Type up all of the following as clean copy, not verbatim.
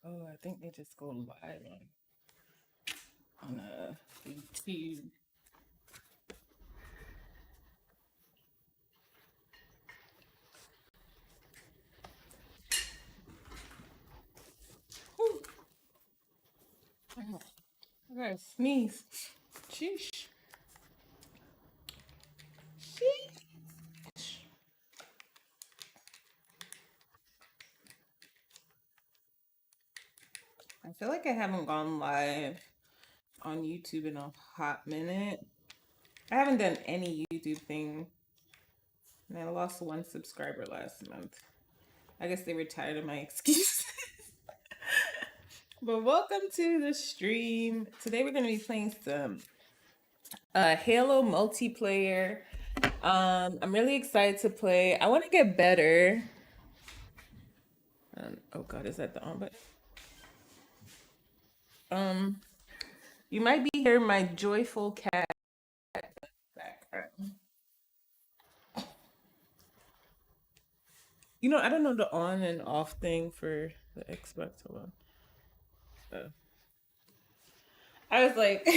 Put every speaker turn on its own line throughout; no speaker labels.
Oh, I think they just go live on YouTube. Whew. I gotta sneeze. Sheesh. Sheesh. I feel like I haven't gone live on YouTube in a hot minute. I haven't done any YouTube thing, and I lost one subscriber last month. I guess they were tired of my excuses. But welcome to the stream. Today we're gonna be playing some Halo multiplayer. I'm really excited to play. I want to get better. Oh God, is that the on button? Um, you might be hearing my joyful cat background. I don't know the on and off thing for the Xbox. Hold on. I was like,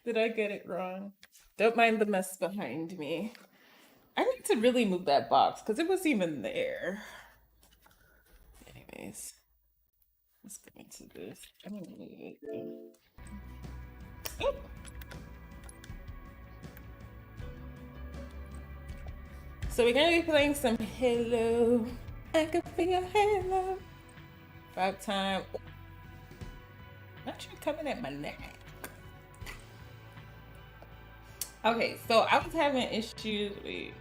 did I get it wrong? Don't mind the mess behind me. I need to really move that box because it wasn't even there. Anyways, let's go into this. I don't need it. Oh. So we're gonna be playing some Halo. I can feel Halo. About time. Not you coming at my neck. Okay, so I was having issues. Wait.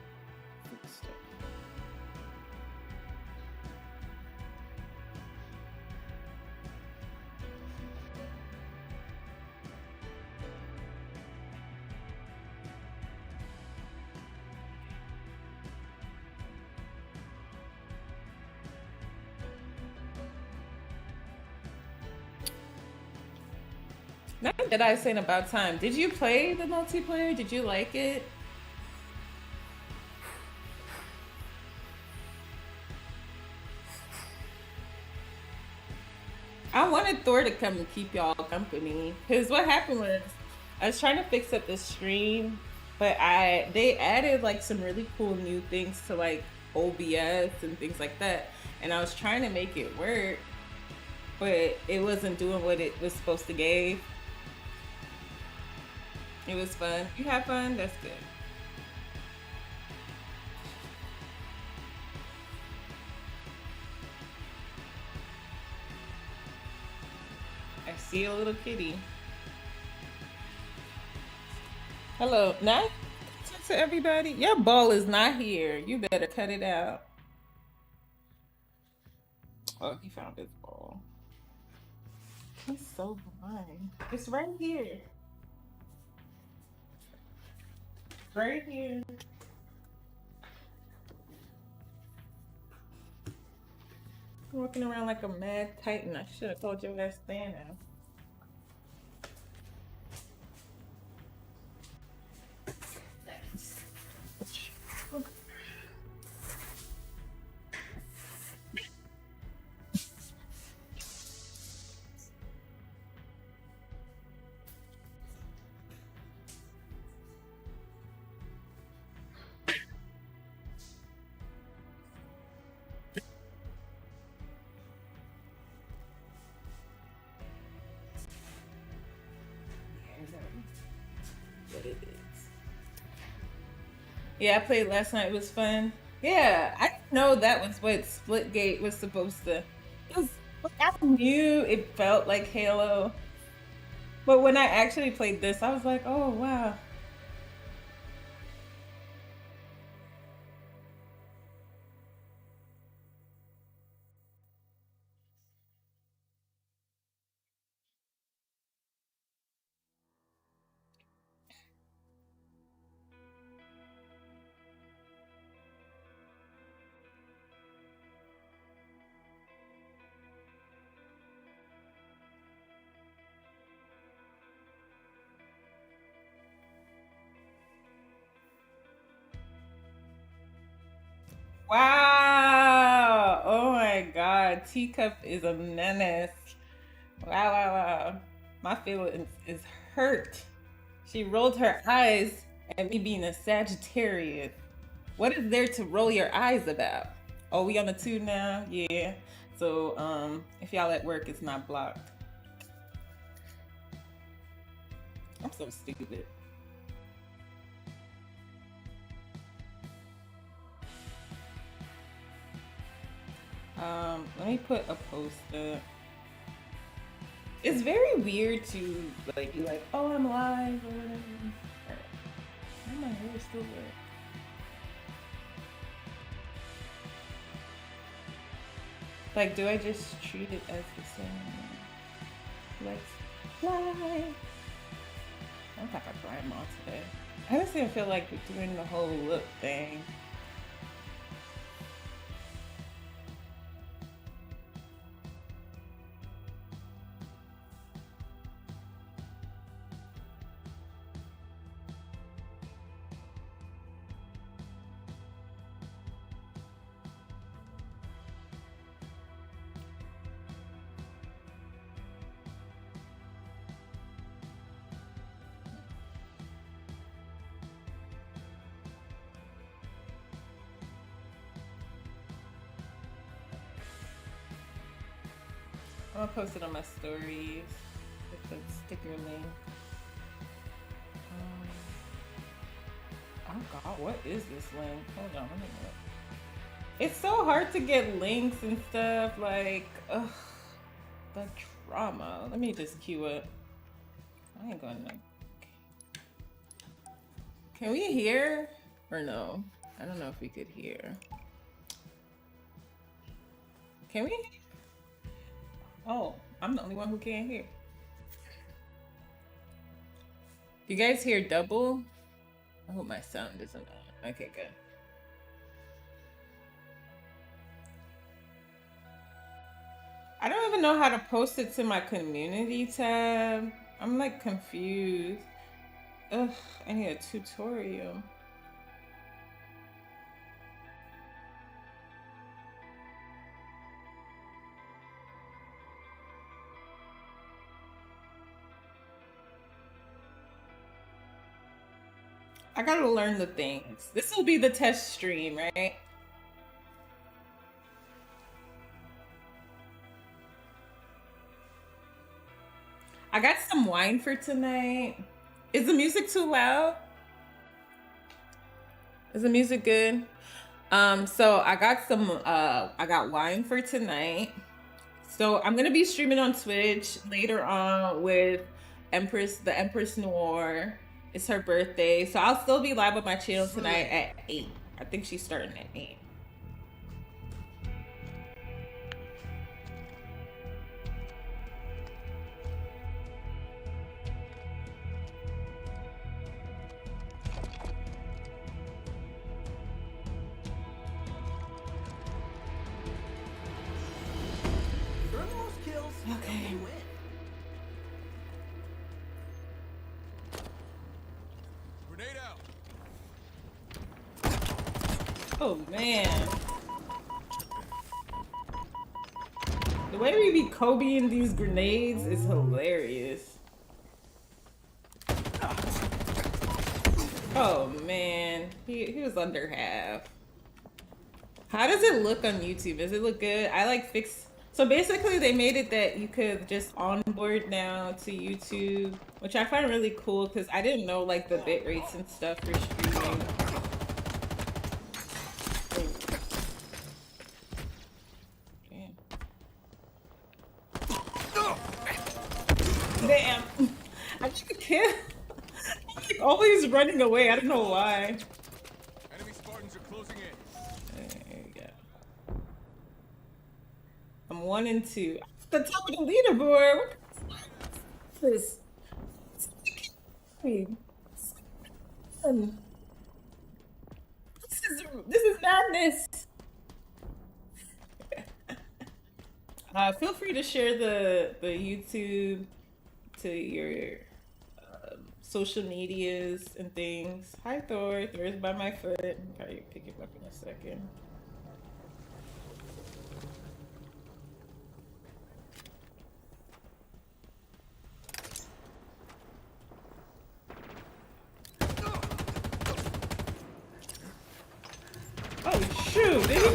Not that I was saying about time. Did you play the multiplayer? Did you like it? I wanted Thor to come and keep y'all company. Cause what happened was I was trying to fix up the stream, but they added like some really cool new things to like OBS and things like that. And I was trying to make it work, but it wasn't doing what it was supposed to give. It was fun. You have fun? That's good. I see a little kitty. Hello. Not to everybody. Your ball is not here. You better cut it out. Oh, he found his ball. He's so blind. It's right here. Right here. Walking around like a mad titan. I should have told your ass stand now. What it is. Yeah, I played last night. It was fun. Yeah, I didn't know that was what Splitgate was supposed to. It was, I knew it felt like Halo, but when I actually played this, I was like, oh wow. Wow. Oh my God. god, Teacup is a menace. Wow, wow, wow. My feelings is hurt. She rolled her eyes at me being a Sagittarius. What is there to roll your eyes about? Oh, we on the two now? Yeah. So, if y'all at work, it's not blocked. I'm so stupid. Let me put a post up. It's very weird to like be like, oh, I'm live or whatever. Why my hair still wet? Like, do I just treat it as the same? Let's fly. I don't think I fly them all today. I just didn't feel like doing the whole look thing. I'm gonna post it on my stories with the sticker link. Oh god, what is this link? Hold on, let me look. It's so hard to get links and stuff. Like, ugh, the drama. Let me just queue it. I ain't gonna. Can we hear or no? I don't know if we could hear. Can we? Oh, I'm the only one who can't hear. You guys hear double? I hope my sound isn't on. Okay, good. I don't even know how to post it to my community tab. I'm like confused. Ugh, I need a tutorial. I gotta learn the things. This will be the test stream, right? I got some wine for tonight. Is the music too loud? Is the music good? So I got I got wine for tonight. So I'm gonna be streaming on Twitch later on with the Empress Noir. It's her birthday. So I'll still be live on my channel tonight at 8. I think she's starting at 8. Okay.
Grenade out.
Oh man. The way we be Kobeing these grenades is hilarious. Oh man. He was under half. How does it look on YouTube? Does it look good? I like fix. So basically, they made it that you could just onboard now to YouTube, which I find really cool because I didn't know like the bit rates and stuff for streaming. Damn. I just can't. He's always running away. I don't know why.
Enemy Spartans are closing in.
There you go. I'm 1 and 2. The top of the leaderboard. What is this? This is madness. Feel free to share the YouTube to your social medias and things. Hi Thor. Thor's by my foot. I'll probably pick him up in a second.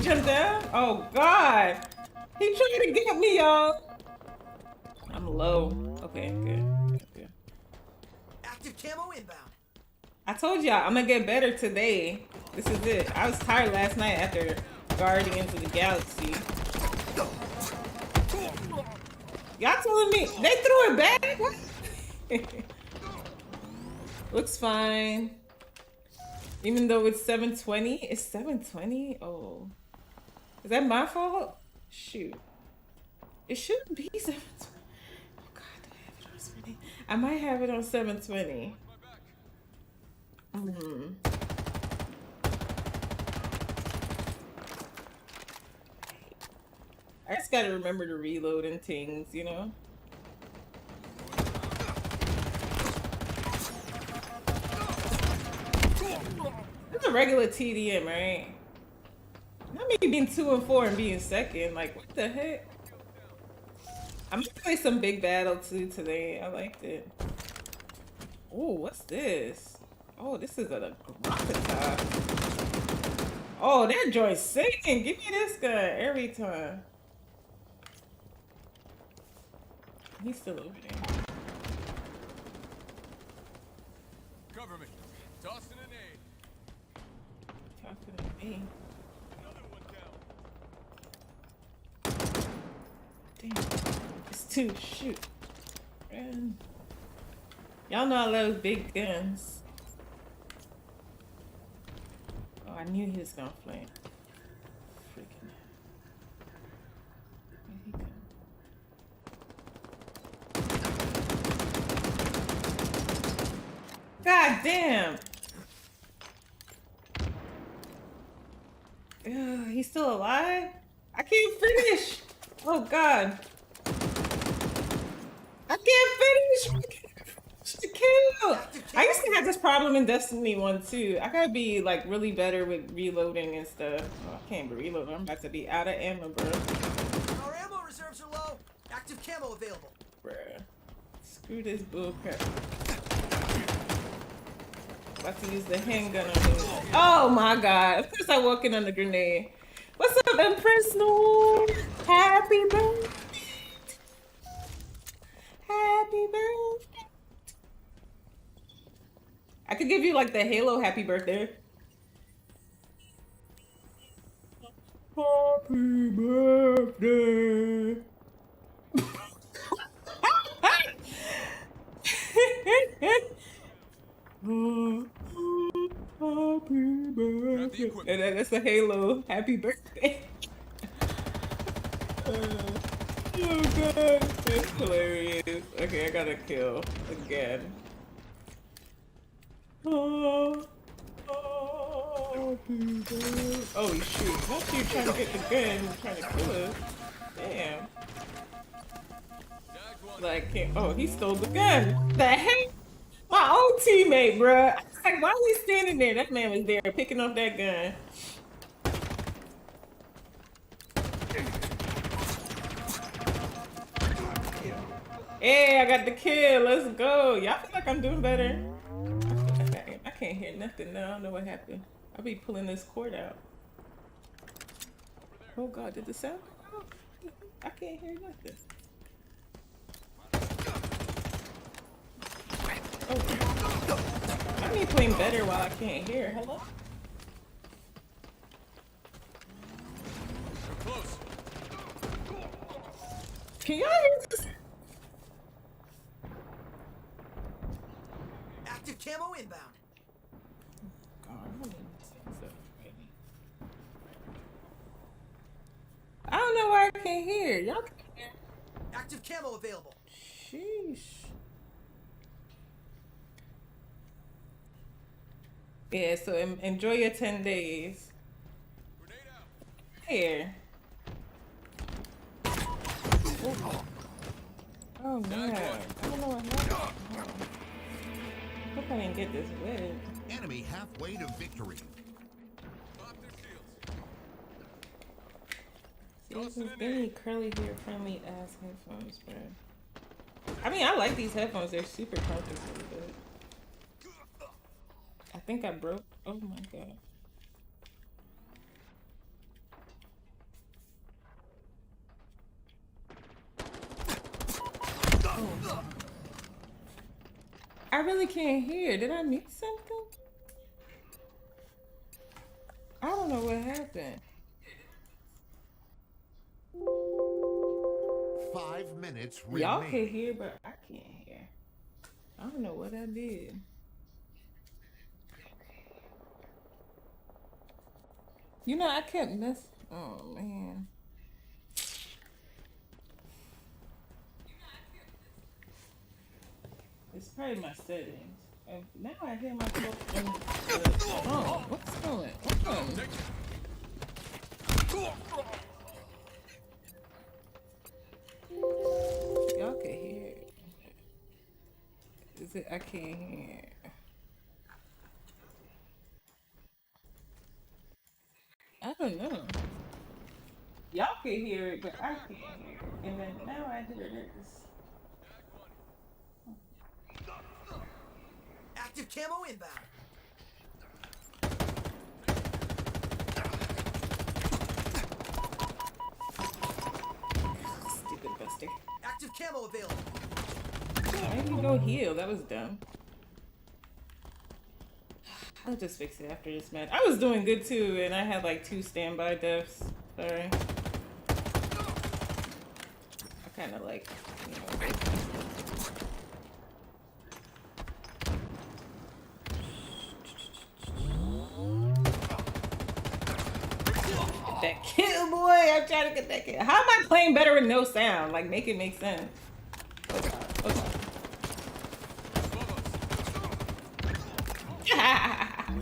jump down? Oh God. He trying to get me, y'all. I'm low. Okay, good. Okay.
Active camo inbound.
I told y'all I'm gonna get better today. This is it. I was tired last night after Guardians of the Galaxy. Y'all telling me they threw it back? What? Looks fine. Even though it's 720, it's 720. Oh, is that my fault? Shoot, it shouldn't be 720. Oh God, do I have it on 720? I might have it on 720. I just gotta remember to reload and things, you know? It's a regular TDM, right? Not me being 2 and 4 and being second. Like, what the heck? I'm gonna play some Big Battle too today. I liked it. Oh, what's this? Oh, this is a Graphica. Oh, that joint's singing. Give me this guy every time. He's still over there.
Cover me. Tossing an aid.
Talking to me.
Another one down.
Damn. It's two. Shoot. Man. Y'all know I love big guns. Oh, I knew he was gonna flame. Freaking. Where'd he go? God damn! Ugh, he's still alive? I can't finish! Oh God. I can't finish! The kill! I used to have this problem in Destiny 1 too. I gotta be like really better with reloading and stuff. Oh, I can't be reloading. I'm about to be out of ammo, bro.
Our ammo reserves are low. Active camo available.
Bruh. Screw this bullcrap. About to use the handgun on him. Oh my God. Of course I walk in on the grenade. What's up, Empress No? Happy birthday. Happy birthday. I could give you like the Halo happy birthday. Happy birthday. Happy birthday. And that's a Halo happy birthday. Oh God, that's hilarious. Okay, I gotta kill again. Oh, shoot. Don't you trying to get the gun and trying to kill us. Damn. Like, oh, he stole the gun. The heck? My old teammate, bruh. Like, why was he standing there? That man was there picking up that gun. Hey, I got the kill. Let's go. Y'all feel like I'm doing better? I can't hear nothing now. I don't know what happened. I'll be pulling this cord out. Oh God, did the sound come out? I can't hear nothing. Oh. I need playing better while I can't hear. Hello?
We're close.
Can y'all hear this?
Active camo inbound.
I don't know why I can't hear. Y'all can hear.
Active camo available.
Sheesh. Yeah, so enjoy your 10 days.
Grenade out.
Here. Oh man. I don't know what happened. Hope I didn't get this wet.
Enemy halfway to victory.
Pop their shields.
See, they need curly hair friendly ass headphones, bro. I mean, I like these headphones. They're super comfortable, but I think I broke. Oh my God. I really can't hear. Did I miss something? I don't know what happened.
5 minutes
Y'all can
remain.
hear, but I can't hear. I don't know what I did. You know, I kept mess. Oh man. It's probably my settings. And now I hear myself in oh, what's going on? Y'all can hear it. Is it? I can't hear. I don't know. Y'all can hear it, but I can't hear it. And then now I hear this.
Active camo inbound.
Stupid buster.
Active camo available.
Why didn't you go heal? That was dumb. I'll just fix it after this match. I was doing good too, and I had like 2 standby deaths. Sorry. I kind of like, you know. Get that kill, boy! I'm trying to get that kill. How am I playing better with no sound? Like, make it make sense. Oh god. Oh god.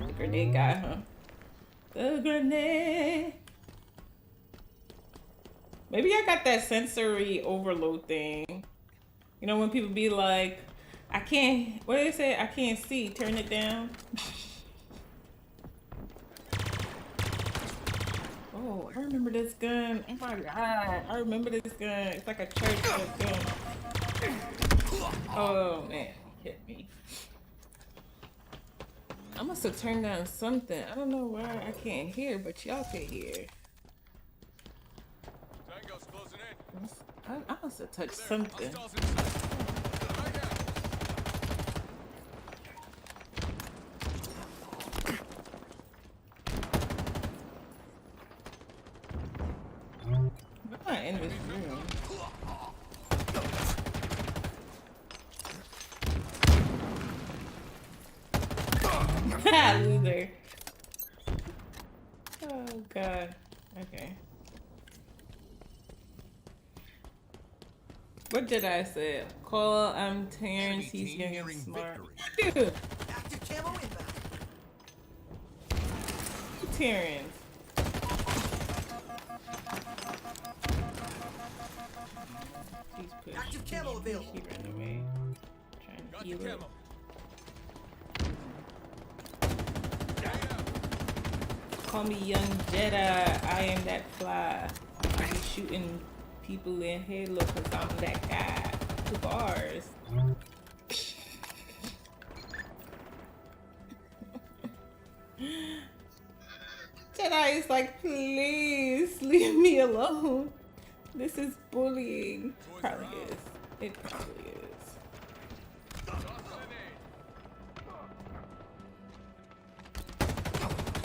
The grenade guy, huh? The grenade. Maybe I got that sensory overload thing. You know when people be like, I can't, what did they say? I can't see, turn it down. Oh, I remember this gun. Oh my god, I remember this gun. It's like a church gun. Oh man, hit me. I must have turned down something. I don't know why I can't hear, but y'all can hear.
Tango's closing in.
I must have touched something.
Hostiles in sight. Frag out.
I'm not in this room. Loser. Oh god. Okay. What did I say? Call Terrence, he's
Team
young and
nearing
smart.
victory.
Dude,
Active camo inbound.
Terrence. He's pushed.
Active camo available.
He ran away. Trying to
Got the
heal it.
camo.
Call me Young Jedi. I am that fly. I be shooting people in Halo because I'm that guy. 2 bars. Jedi is like, please leave me alone. This is bullying. Probably is. It probably is.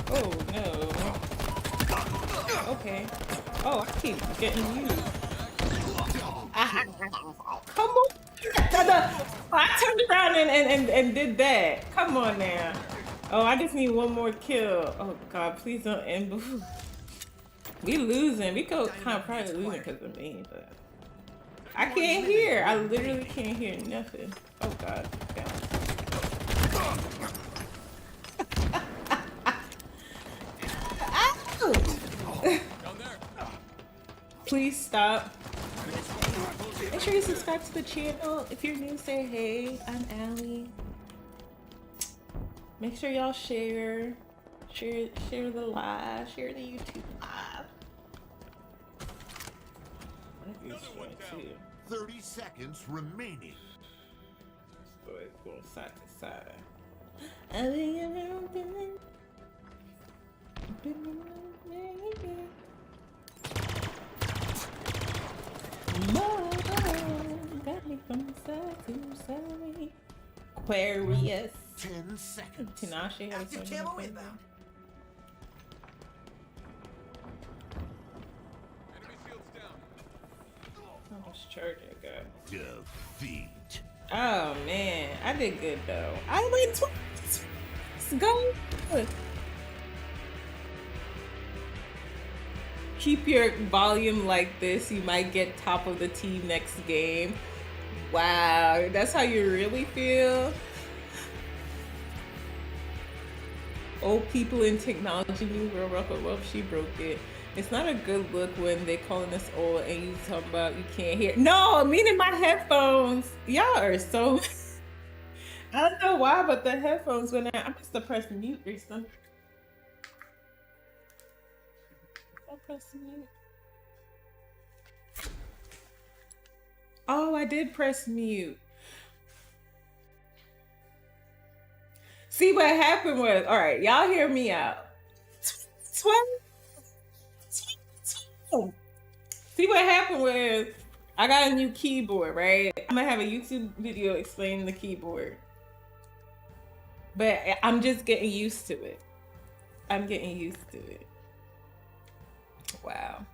Oh no. Okay. Oh, I keep getting used. Come on. I turned around and did that. Come on now. Oh, I just need one more kill. Oh god, please don't end before. We losing. We go kind of probably losing because of me, but I can't hear. I literally can't hear nothing. Oh god. Please stop. Make sure you subscribe to the channel. If you're new, say hey. I'm Allie. Make sure y'all share the live, share the YouTube live. That is fun too.
30 seconds remaining.
So it's going side to side. I think around Got me. from side to side. Aquarius.
10 seconds.
Tinashe has
Active
something
camo
to say.
inbound.
Enemy shields down.
How much charge I got?
Defeat.
Oh man, I did good though. I went twice. Let's go. Keep your volume like this. You might get top of the team next game. Wow, that's how you really feel? Old people in technology, new world record. Well, she broke it. It's not a good look when they calling us old and you talking about you can't hear. No, meaning my headphones. Y'all are so. I don't know why, but the headphones went out. I must have pressed mute or something. I pressed mute. Oh, I did press mute. See what happened was, all right, y'all hear me out. 12. See what happened was, I got a new keyboard, right? I'm gonna have a YouTube video explaining the keyboard. But I'm just getting used to it. I'm getting used to it. Wow.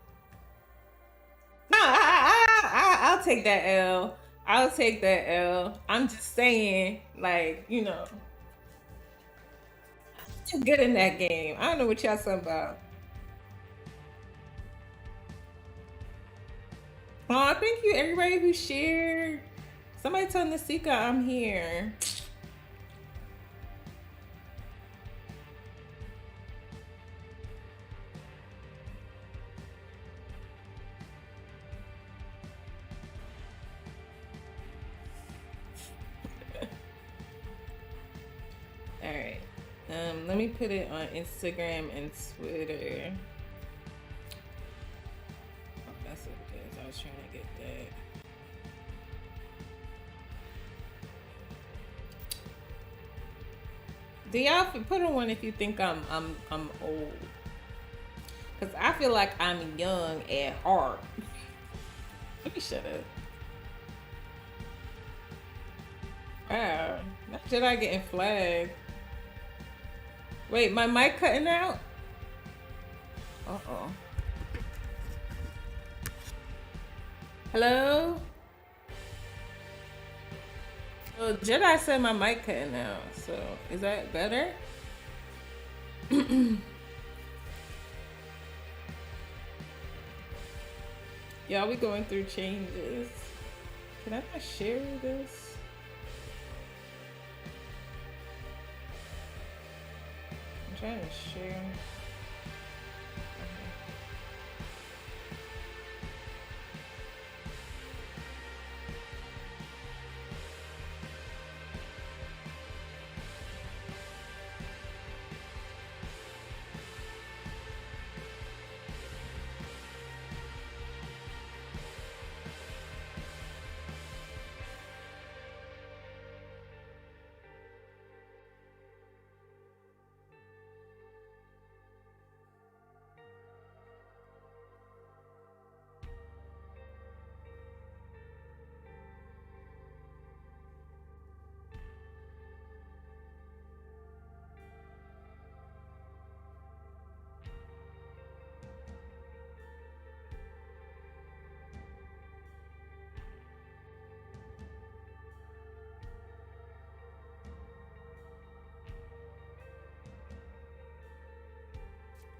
No, I'll take that L. I'll take that L. I'm just saying, like, you know, I'm good in that game. I don't know what y'all talking about. Oh, thank you everybody who shared. Somebody tell Nasika I'm here. All right. Let me put it on Instagram and Twitter. Oh, that's what it is. I was trying to get that. Do y'all put on one if you think I'm old? Cause I feel like I'm young at heart. Let me shut up. Wow, that Jedi getting flagged. Wait, my mic cutting out? Uh-oh. Hello? Well, Jedi said my mic cutting out, so is that better? Yeah, we going through changes. Can I not share this? I'm trying to share.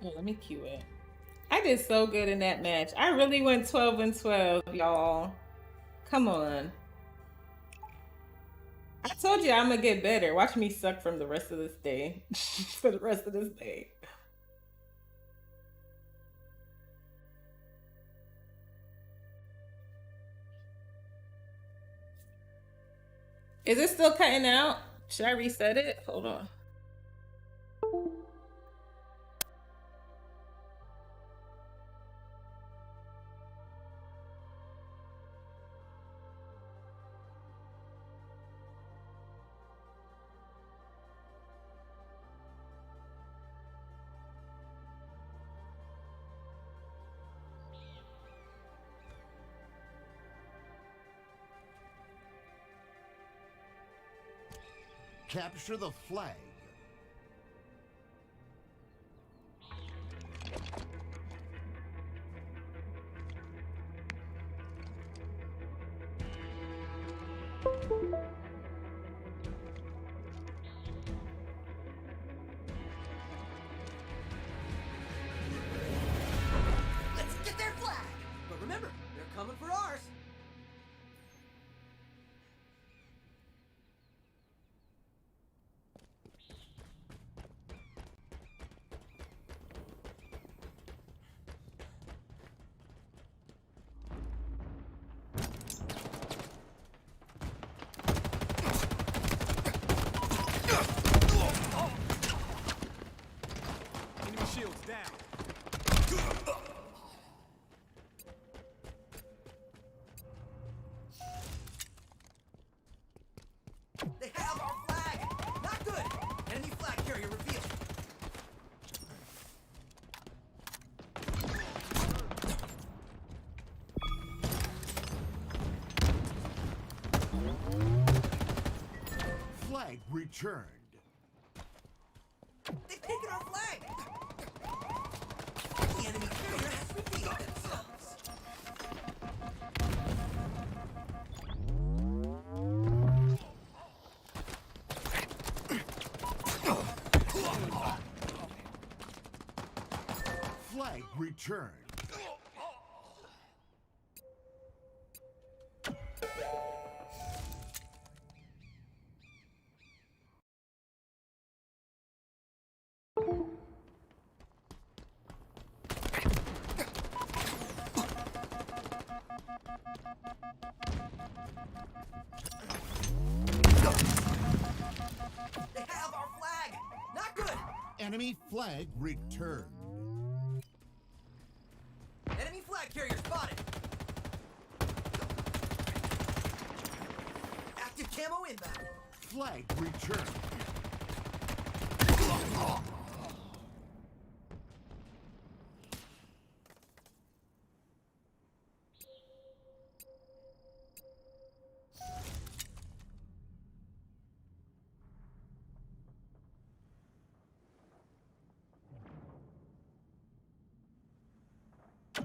Oh, let me cue it. I did so good in that match. I really went 12 and 12, y'all. Come on. I told you I'm gonna get better. Watch me suck from the rest of this day. For the rest of this day. Is it still cutting out? Should I reset it? Hold on.
capture the flag.
Let's get their flag. But remember, they're coming for ours.
Enemy shields down.
They have our flag. Not good. Enemy flag carrier revealed.
Flag returned.
They've taken our flag. The enemy carrier has revealed themselves.
Flag returned.
They have our flag. Not good.
Enemy flag returned.
Enemy flag carrier spotted. Active camo inbound.
Flag returned.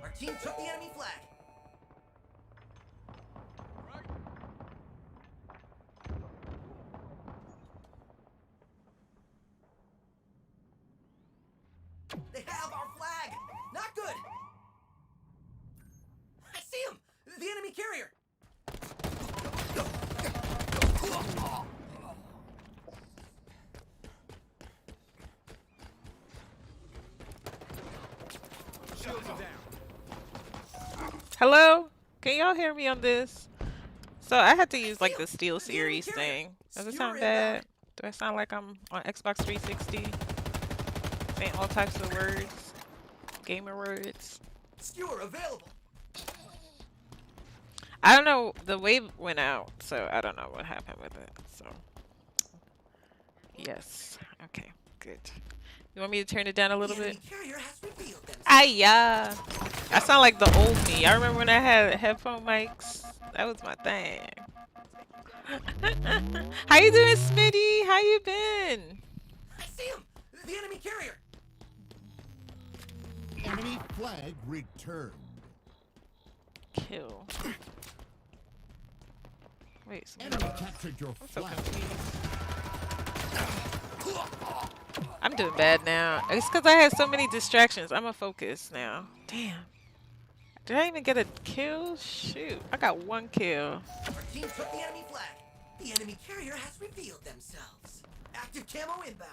Our team took the enemy flag.
Right.
They have our flag. Not good. I see him. The enemy carrier.
Shields are down.
Hello? Can y'all hear me on this? So I had to use like the Steel Series thing. Does it sound bad? Do I sound like I'm on Xbox 360? Saying all types of words. Gamer words.
Skewer available.
I don't know. The wave went out, so I don't know what happened with it. So, yes. Okay, good. You want me to turn it down a little
The
bit?
enemy carrier has revealed themselves.
Aiyah. I sound like the old me. I remember when I had headphone mics. That was my thing. How you doing, Smitty? How you been?
I see him. The enemy carrier.
Enemy flag returned.
Kill. Wait, so
Enemy captured your
I'm so
flag.
confused. I'm doing bad now. It's because I had so many distractions. I'm a focus now. Damn. Did I even get a kill? Shoot. I got one kill.
Our team took the enemy flag. The enemy carrier has revealed themselves. Active camo inbound.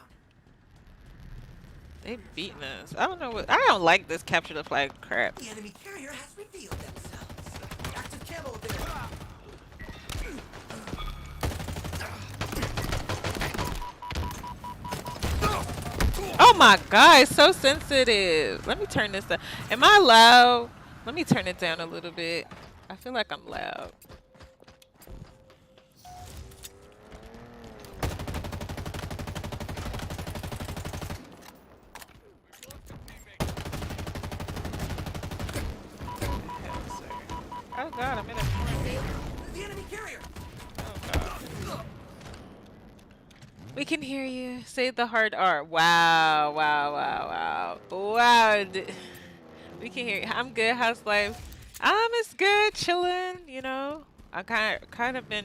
They beating us. I don't know what. I don't like this capture the flag crap.
The enemy carrier has revealed themselves. Active camo available.
Oh my god, it's so sensitive. Let me turn this down. Am I loud? Let me turn it down a little bit. I feel like I'm loud. Oh god, I'm in a...
The enemy carrier.
Oh god. We can hear you. Say the hard R. Wow, wow, wow, wow. Wow. We can hear you. I'm good. How's life? It's good. Chilling, you know. I kind of been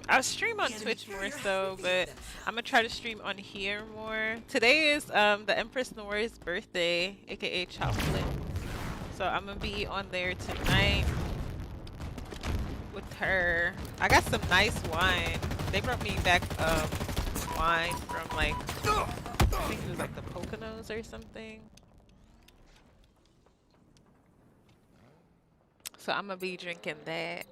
I stream on Twitch more so, but I'm gonna try to stream on here more. Today is the Empress Nora's birthday, aka Chocolate. So I'm gonna be on there tonight with her. I got some nice wine. They brought me back wine from like I think it was like the Poconos or something. So I'm gonna be drinking that.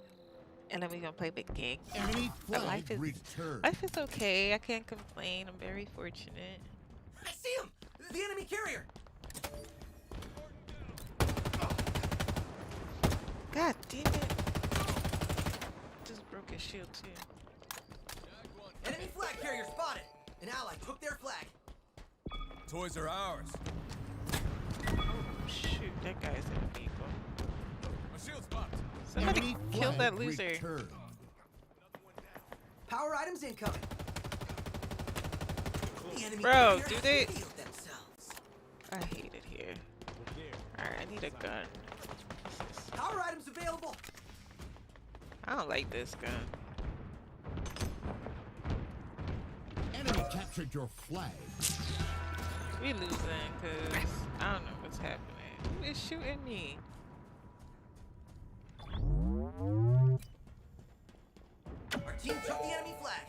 And then we're gonna play big game.
Enemy
But
flag returned.
life is okay. I can't complain. I'm very fortunate.
I see him! The enemy carrier!
God damn it. Just broke his shield too.
Enemy flag carrier spotted! An ally took their flag.
Toys are ours.
Oh shoot, that guy's in a vehicle.
My shield spot.
Somebody
Enemy
killed that
flag
loser.
returned.
Power items incoming. The enemy
Bro,
carrier
do
has
they-
revealed themselves.
I hate it here. Alright, I need a gun.
Power items available.
I don't like this gun.
Enemy captured your flag.
We losing because I don't know what's happening. Who is shooting me?
Our team took the enemy flag.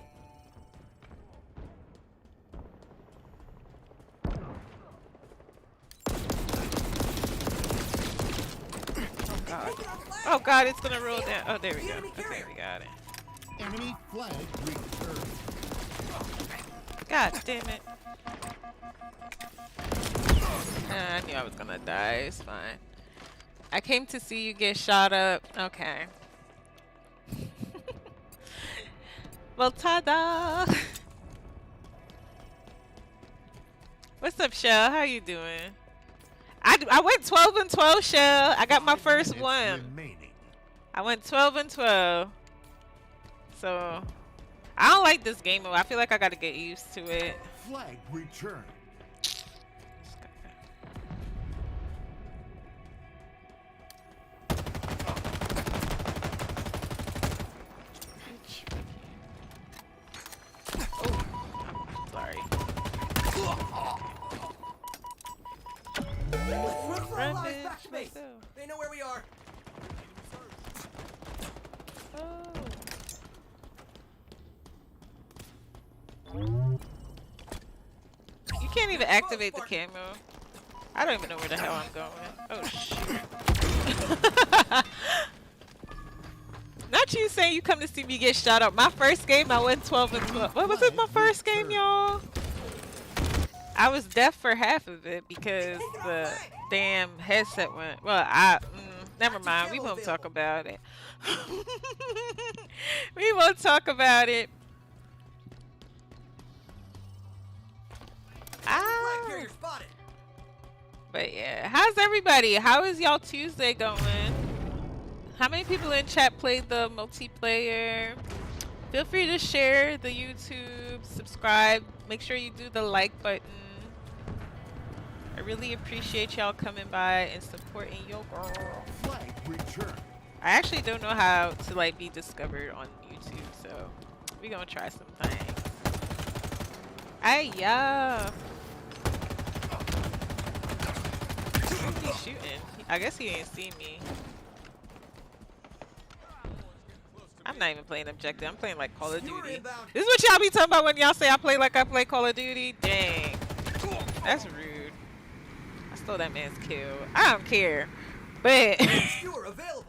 God.
Taking our flag.
Oh god, it's gonna roll down. Oh, there we go. Okay, we got it.
Enemy flag returned.
God damn it. I knew I was gonna die. It's fine. I came to see you get shot up. Okay. Well, ta-da! What's up, Shell? How you doing? I went 12 and 12, Shell. I got my first one. I went 12 and 12. So, I don't like this game mode. I feel like I gotta get used to it.
Flag returned.
Oh, sorry.
Let's run for our lives
Run,
back to
bitch,
base.
let's go.
They know where we are.
You can't even activate the camo. I don't even know where the hell I'm going. Oh shit. Not you saying you come to see me get shot up. My first game I went 12 and 12. What was it my first game, y'all? I was deaf for half of it because the damn headset went. Well, never mind. We won't talk about it. We won't talk about it.
Flag carrier spotted.
But yeah, how's everybody? How is y'all Tuesday going? How many people in chat played the multiplayer? Feel free to share the YouTube, subscribe, make sure you do the like button. I really appreciate y'all coming by and supporting your girl.
Flag returned.
I actually don't know how to like be discovered on YouTube, so we gonna try some things. Hey, yeah. He's shooting. I guess he didn't see me. I'm not even playing objective. I'm playing like Call of Duty. This is what y'all be talking about when y'all say I play like I play Call of Duty? Dang. That's rude. I stole that man's kill. I don't care. But
You are available.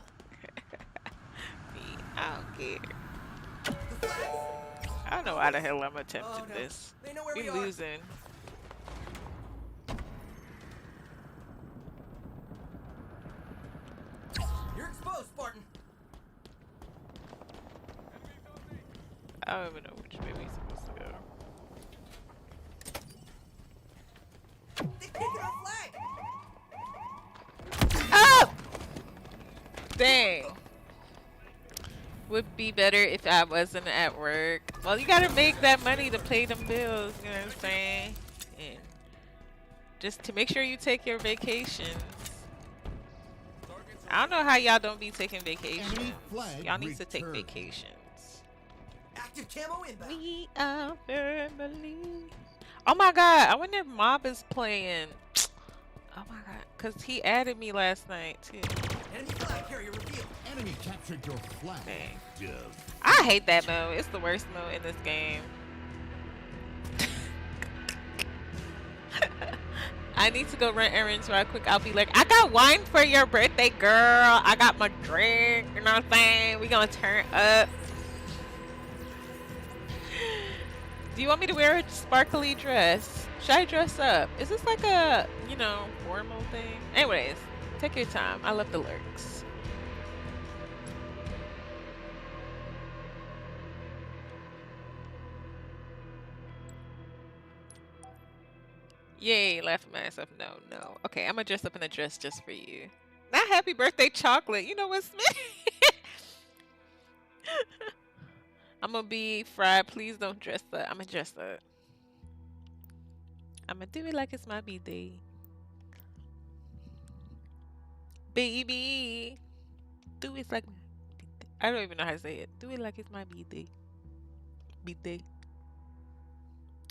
I don't care.
The flag.
I don't know why the hell I'm attempting
Oh, no.
this.
They know where
We
we are.
losing.
You're exposed, Spartan.
I don't even know which way we're supposed to go.
They've taken our flag.
Oh! Dang. Would be better if I wasn't at work.
Well, you gotta make that money to pay them bills, you know what I'm saying? And just to make sure you take your vacations. I don't know how y'all don't be taking vacations.
Enemy flag
Y'all need to take
returned.
vacations.
Active camo inbound.
We are family. Oh my god, I wonder if Mob is playing. Oh my god, because he added me last night too.
Enemy flag carrier revealed.
Enemy captured your flag.
Dang.
Dove.
I hate that mode. It's the worst mode in this game. I need to go run errands right quick. I'll be like, I got wine for your birthday, girl. I got my drink. You know what I'm saying? We gonna turn up. Do you want me to wear a sparkly dress? Should I dress up? Is this like a, you know, formal thing? Anyways, take your time. I love the lurks. Yay, laugh at myself. No. Okay, I'm gonna dress up in a dress just for you. Not happy birthday chocolate. You know what's me? I'm gonna be fried. Please don't dress up. I'm gonna dress up. I'm gonna do it like it's my birthday. Baby. Do it like. I don't even know how to say it. Do it like it's my birthday. Birthday.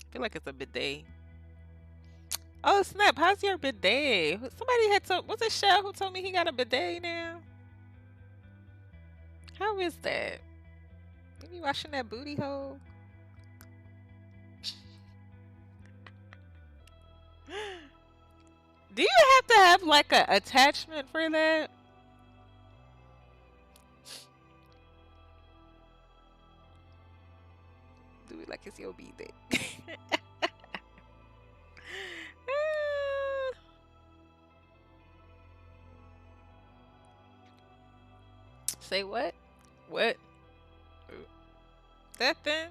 I feel like it's a bidet. Oh snap! How's your bidet? Somebody had told. Was it Shell who told me he got a bidet now? How is that? You be washing that booty hole? Do you have to have like a attachment for that? Do it like it's your bidet. Say what? What? That then?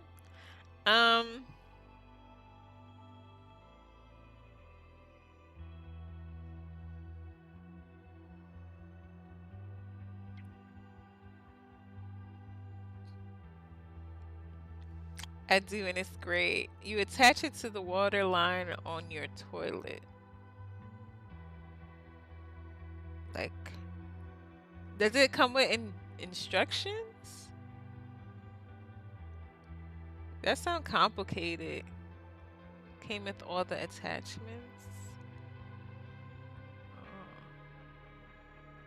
I do, and it's great. You attach it to the water line on your toilet. Like, does it come with instructions? That sounds complicated. Came with all the attachments.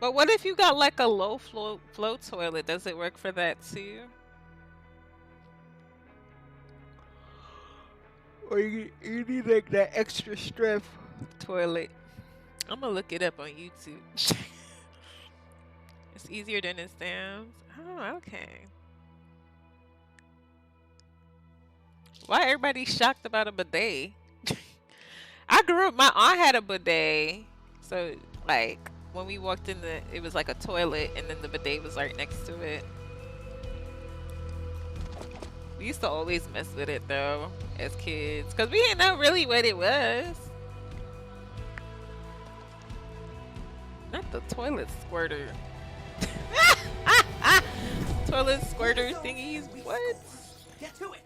But what if you got like a low flow toilet? Does it work for that too? Or you need like that extra strength toilet. I'm gonna look it up on YouTube. It's easier than it sounds. Oh, okay. Why everybody shocked about a bidet? I grew up, my aunt had a bidet. So like when we walked in it was like a toilet and then the bidet was right next to it. We used to always mess with it though as kids because we didn't know really what it was. Not the toilet squirter. Toilet squirter thingies. What?
Get to it.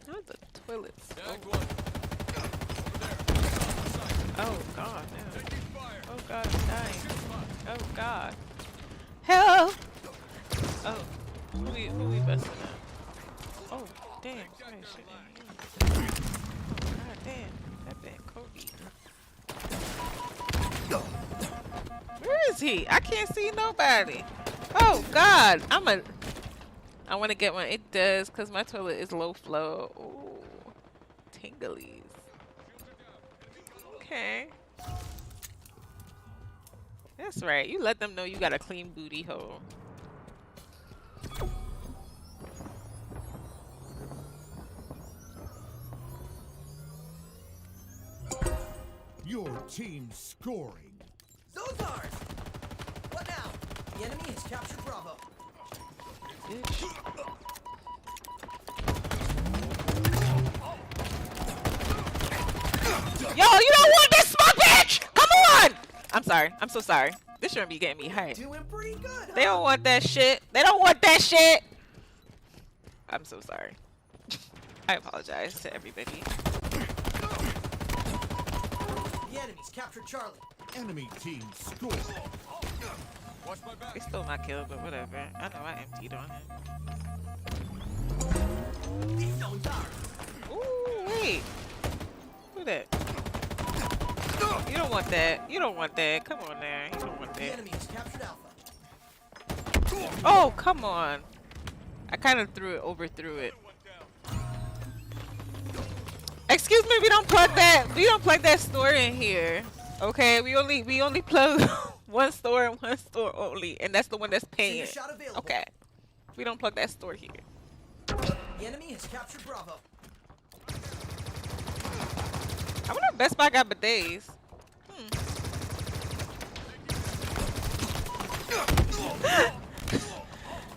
Not the toilet
Tag
squirter.
one.
Oh god, no.
Taking fire.
Oh god, I'm dying. Oh god. Help! Oh, who we busting up? Oh, damn. Somebody shooting at me. God damn. That bad Kobe. Where is he? I can't see nobody. Oh god. I want to get one. It does because my toilet is low flow. Ooh. Tinglies. Okay. That's right. You let them know you got a clean booty hole.
Your team scoring.
Zozars! What now? The enemy has captured Bravo.
Bitch. Yo, you don't want this smoke, bitch! Come on! I'm sorry. I'm so sorry. This shouldn't be getting me hyped.
Doing pretty good, huh?
They don't want that shit. They don't want that shit. I'm so sorry. I apologize to everybody.
The enemies captured Charlie.
Enemy team score.
Watch my back.
They stole my kill, but whatever. I know I emptied on him.
These zones are.
Ooh, wait. Who that? You don't want that. You don't want that. Come on there. You don't want
The
that.
enemy has captured Alpha.
Oh, come on. I kind of overthrew it. Excuse me, we don't plug that store in here. Okay, we only plug one store and one store only, and that's the one that's paying.
Senior shot available.
Okay. We don't plug that store here.
The enemy has captured Bravo.
I wonder if Best Buy got bidets.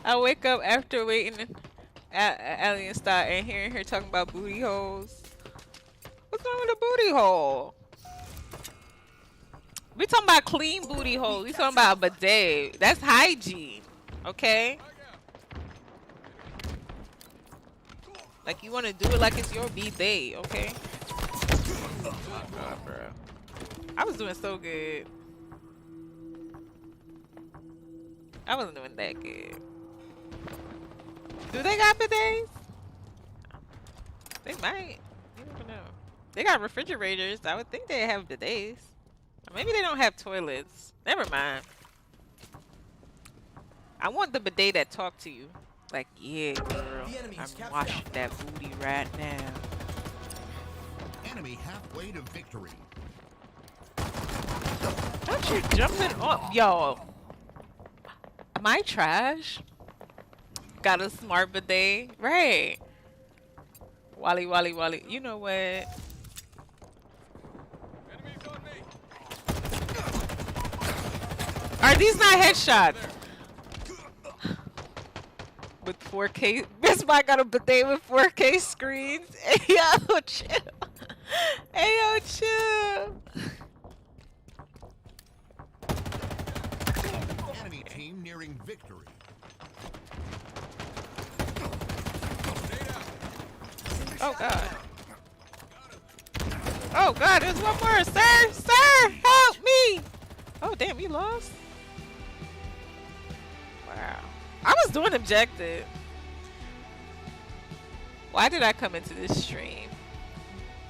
I wake up after waiting at Alien Star and hearing her talking about booty holes. What's wrong with a booty hole? We talking about clean booty holes. We talking about a bidet. That's hygiene, okay? Like you want to do it like it's your bidet, okay? Oh my god, bro. I was doing so good. I wasn't doing that good. Do they got bidets? They might. You never know. They got refrigerators. I would think they have bidets. Or maybe they don't have toilets. Never mind. I want the bidet that talk to you. Like, yeah, girl. I'm washing that booty right now.
Enemy halfway to victory.
Don't you jumping up, yo? Am I trash? Got a smart bidet, right? Wally. You know what?
Enemies on me.
Are these not headshots? With 4K, Best Buy got a bidet with 4K screens. Hey yo, chill. Hey yo, chill.
Enemy team nearing victory.
Oh god. Oh god, there's one more. Sir, help me. Oh damn, you lost? Wow. I was doing objective. Why did I come into this stream?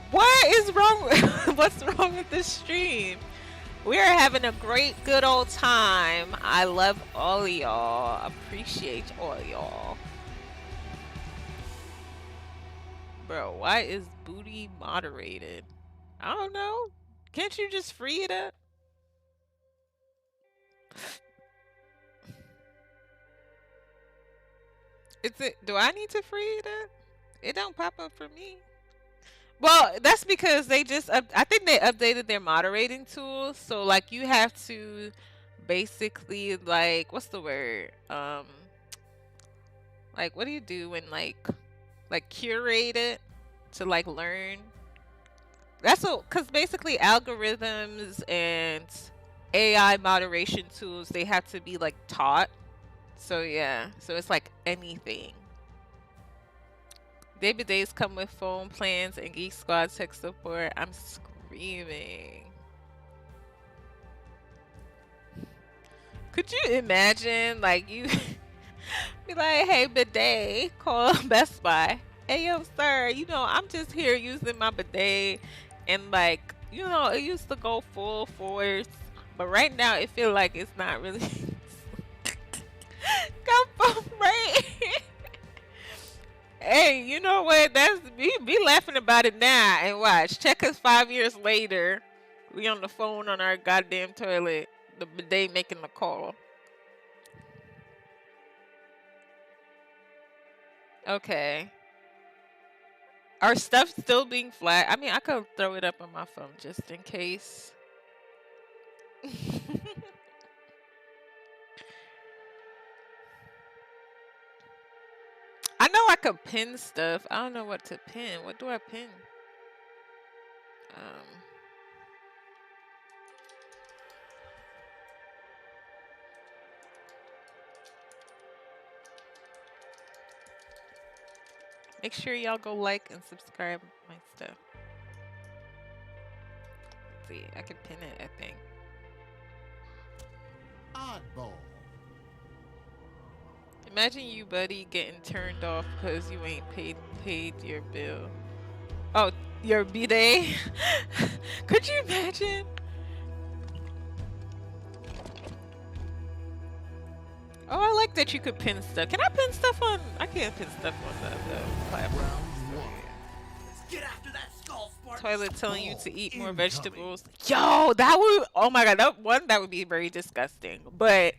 What is wrong with what's wrong with this stream? We are having a great good old time. I love all of y'all. Appreciate all of y'all. Bro, why is booty moderated? I don't know. Can't you just free it up? Do I need to free it up? It don't pop up for me. Well, that's because they just I think they updated their moderating tools. So like you have to basically like what's the word? Like what do you do when like curate it to like learn? That's what, cuz basically algorithms and AI moderation tools, they have to be like taught. So yeah, so it's like anything. Baby Days come with phone plans and Geek Squad tech support. I'm screaming. Could you imagine like you be like, hey bidet, call Best Buy. Hey yo sir, you know I'm just here using my bidet and like, you know, it used to go full force, but right now it feel like it's not really come from right. Hey, you know what? That's be laughing about it now and watch. Check us 5 years later. We on the phone on our goddamn toilet. The bidet making the call. Okay. Our stuff still being flat. I mean, I could throw it up on my phone just in case. I know I could pin stuff. I don't know what to pin. What do I pin? Make sure y'all go like and subscribe my stuff. Let's see, I can pin it, I think.
Oddball.
Imagine you, buddy, getting turned off because you ain't paid your bill. Oh, your bidet? Could you imagine? Oh, I like that you could pin stuff. Can I pin stuff on? I can't pin stuff on the platform.
Let's get after that skull, Spartan.
Toilet telling you to eat more
Incoming.
vegetables. Yo, that would. Oh my god, that would be very disgusting. But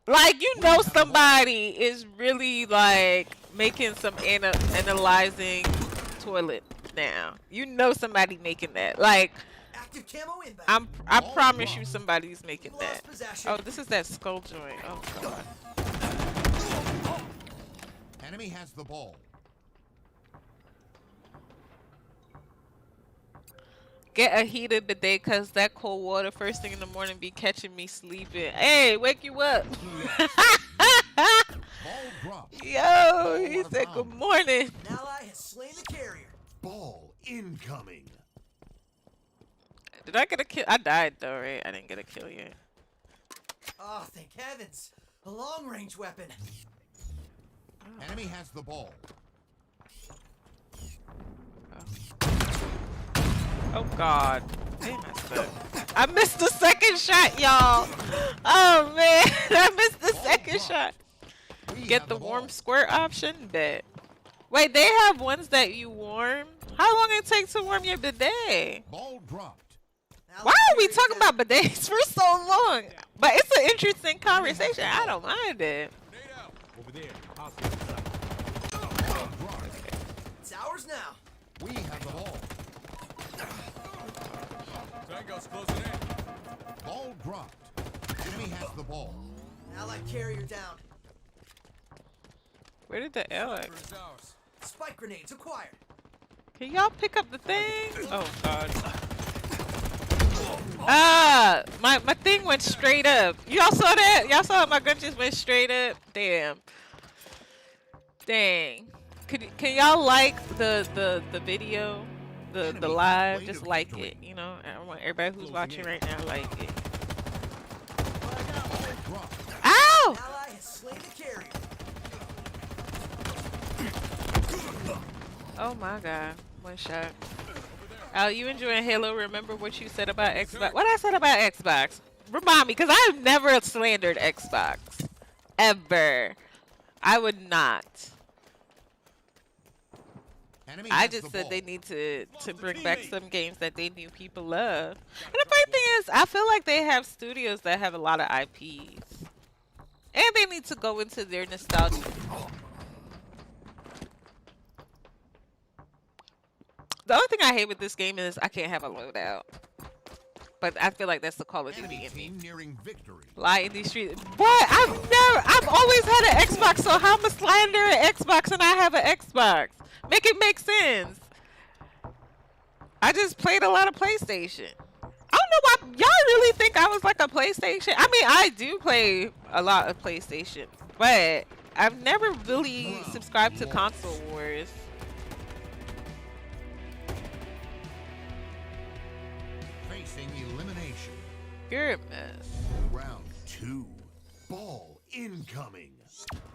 like, you know, somebody is really like making some analyzing toilet now. You know, somebody making that. Like,
Active camo inbound.
I promise you, somebody's making
Lost
that.
possession.
Oh, this is that skull joint. Oh god.
Enemy has the ball.
Get a heated bidet cause that cold water first thing in the morning be catching me sleeping. Hey, wake you up.
Ball dropped.
Yo, he said good morning.
An ally has slain the carrier.
Ball incoming.
Did I get a kill? I died though, right? I didn't get a kill yet.
Oh, thank heavens. A long-range weapon.
Enemy has the ball.
Oh god. Damn, I suck. I missed the second shot, y'all. Oh man, I missed the second shot.
We
Get
have
the
ball.
warm squirt option? Bet. Wait, they have ones that you warm? How long it take to warm your bidet?
Ball dropped.
Why are we talking about bidets for so long? But it's an interesting conversation. I don't mind it.
Grenade out. Over there. Hostile.
Ball dropped.
It's ours now.
We have the ball.
Tango's closing in.
Ball dropped. Enemy has the ball.
Allied carrier down.
Where did the L at?
Sniper is ours.
Spike grenades acquired.
Can y'all pick up the thing? Oh god. Ah, my thing went straight up. Y'all saw that? Y'all saw my gun just went straight up? Damn. Dang. Can y'all like the video? The live? Just like it, you know? I want everybody who's watching right now like it.
Ball dropped.
Ow!
Ally has slain the carrier.
Oh my god. One shot. Al, you enjoying Halo? Remember what you said about Xbox? What I said about Xbox? Remind me, because I've never slandered Xbox. Ever. I would not.
Enemy
I
has
just
the
said
ball.
they need to bring back some games that they knew people love. And the funny thing is, I feel like they have studios that have a lot of IPs. And they need to go into their nostalgia. The only thing I hate with this game is I can't have a loadout. But I feel like that's the Call of Duty
Enemy
in me.
team nearing victory.
Lie in these streets. What? I've always had an Xbox, so how am I slander an Xbox and I have an Xbox? Make it make sense. I just played a lot of PlayStation. I don't know why y'all really think I was like a PlayStation. I mean, I do play a lot of PlayStation, but I've never really subscribed to console wars.
Facing elimination.
You're a mess.
Round 2. Ball incoming.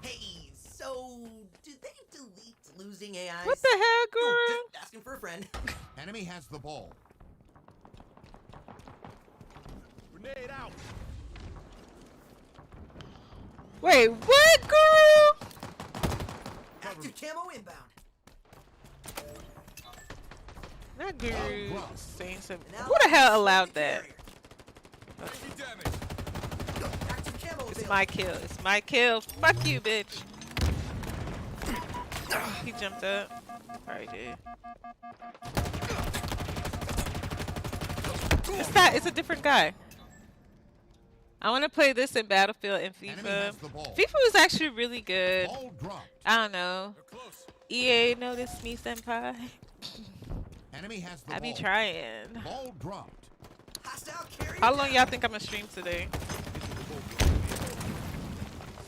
Hey, so did they delete losing AIs?
What the hell,
Oh,
girl?
just asking for a friend.
Enemy has the ball.
Grenade out.
Wait, what, girl?
Active camo inbound.
That guru saying something.
An
Who the
ally
hell
has
allowed
slain the
that?
carrier.
Taking damage.
Active camo
It's
available.
my kill. It's my kill. Fuck you, bitch. He jumped up. Probably did. It's not. It's a different guy. I want to play this in Battlefield and
Enemy
FIFA.
has the ball.
FIFA was actually really good.
Ball dropped.
I don't know.
They're close.
EA noticed me, senpai.
Enemy has the
I
ball.
be trying.
Ball dropped.
Hostile carrier.
How long y'all think I'm gonna stream today?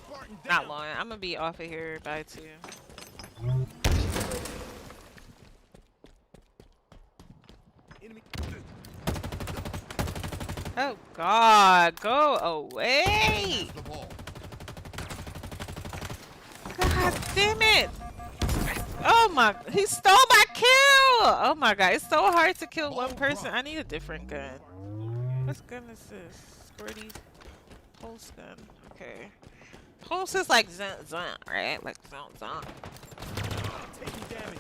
Spartan
Not
down.
long. I'm gonna be off of here by 2.
Enemy.
Oh God, go away!
Has the ball.
God damn it! Oh my, he stole my kill! Oh my God, it's so hard to kill one person. I need a different gun. What gun is this? Squirty pulse gun. Okay. Pulse is like zun zun, right? Like zun zun.
Taking damage.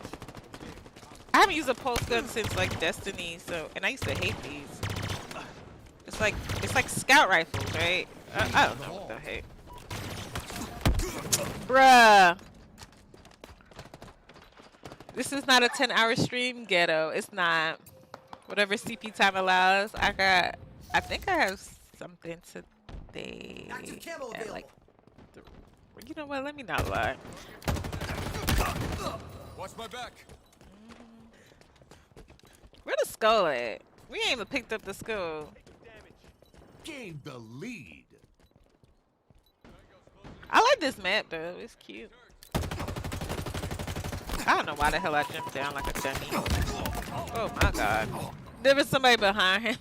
I haven't used a pulse gun since like Destiny, so, and I used to hate these. It's like scout rifles, right? I don't know what the heck. Bruh. This is not a 10-hour stream, ghetto. It's not. Whatever CP time allows. I think I have something today.
Active camo
At like,
available.
you know what? Let me not lie.
Watch my back.
Where the skull at? We ain't even picked up the skull.
Gained the lead.
I like this map though. It's cute. I don't know why the hell I jumped down like a dummy. Oh my God. There was somebody behind him.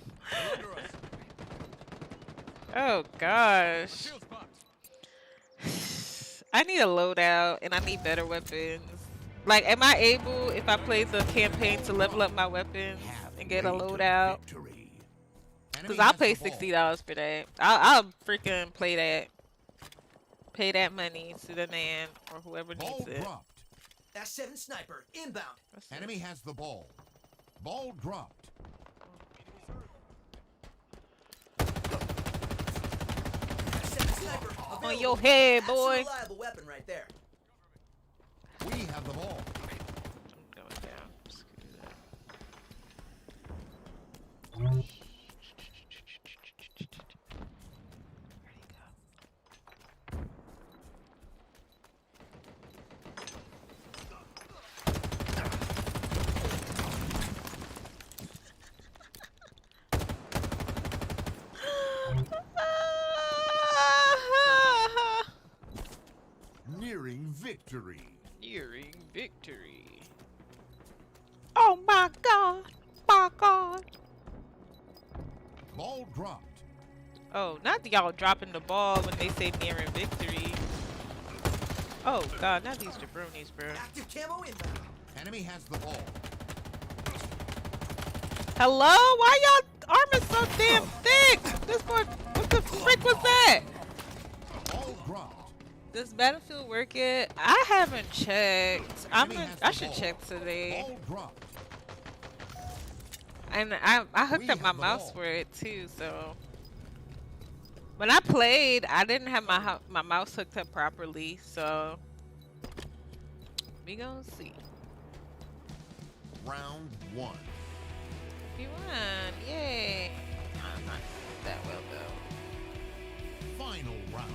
Oh gosh.
Shields popped.
I need a loadout and I need better weapons. Like, am I able, if I play the campaign, to level up my weapons and get a loadout? Because I'll pay $60 for that. I'll freaking play that. Pay that money to the man or whoever
Ball
needs it.
dropped.
S7 sniper inbound.
Enemy has the ball. Ball dropped.
S7 sniper available.
On your head,
That's a
boy.
reliable weapon right there.
We have the ball.
I'm going down. Screw that. Where'd he go?
Nearing victory.
Nearing victory. Oh my God. My God.
Ball dropped.
Oh, not y'all dropping the ball when they say nearing victory. Oh God, not these jabronis, bro.
Active camo inbound.
Enemy has the ball.
Hello? Why y'all armor so damn thick? This boy, what the frick was that?
Ball dropped.
Does Battlefield work yet? I haven't checked. I should check today.
Ball dropped.
And I hooked up my mouse for it too, so when I played, I didn't have my mouse hooked up properly, so we gonna see.
Round one.
We won, yay! Not that well though.
Final round.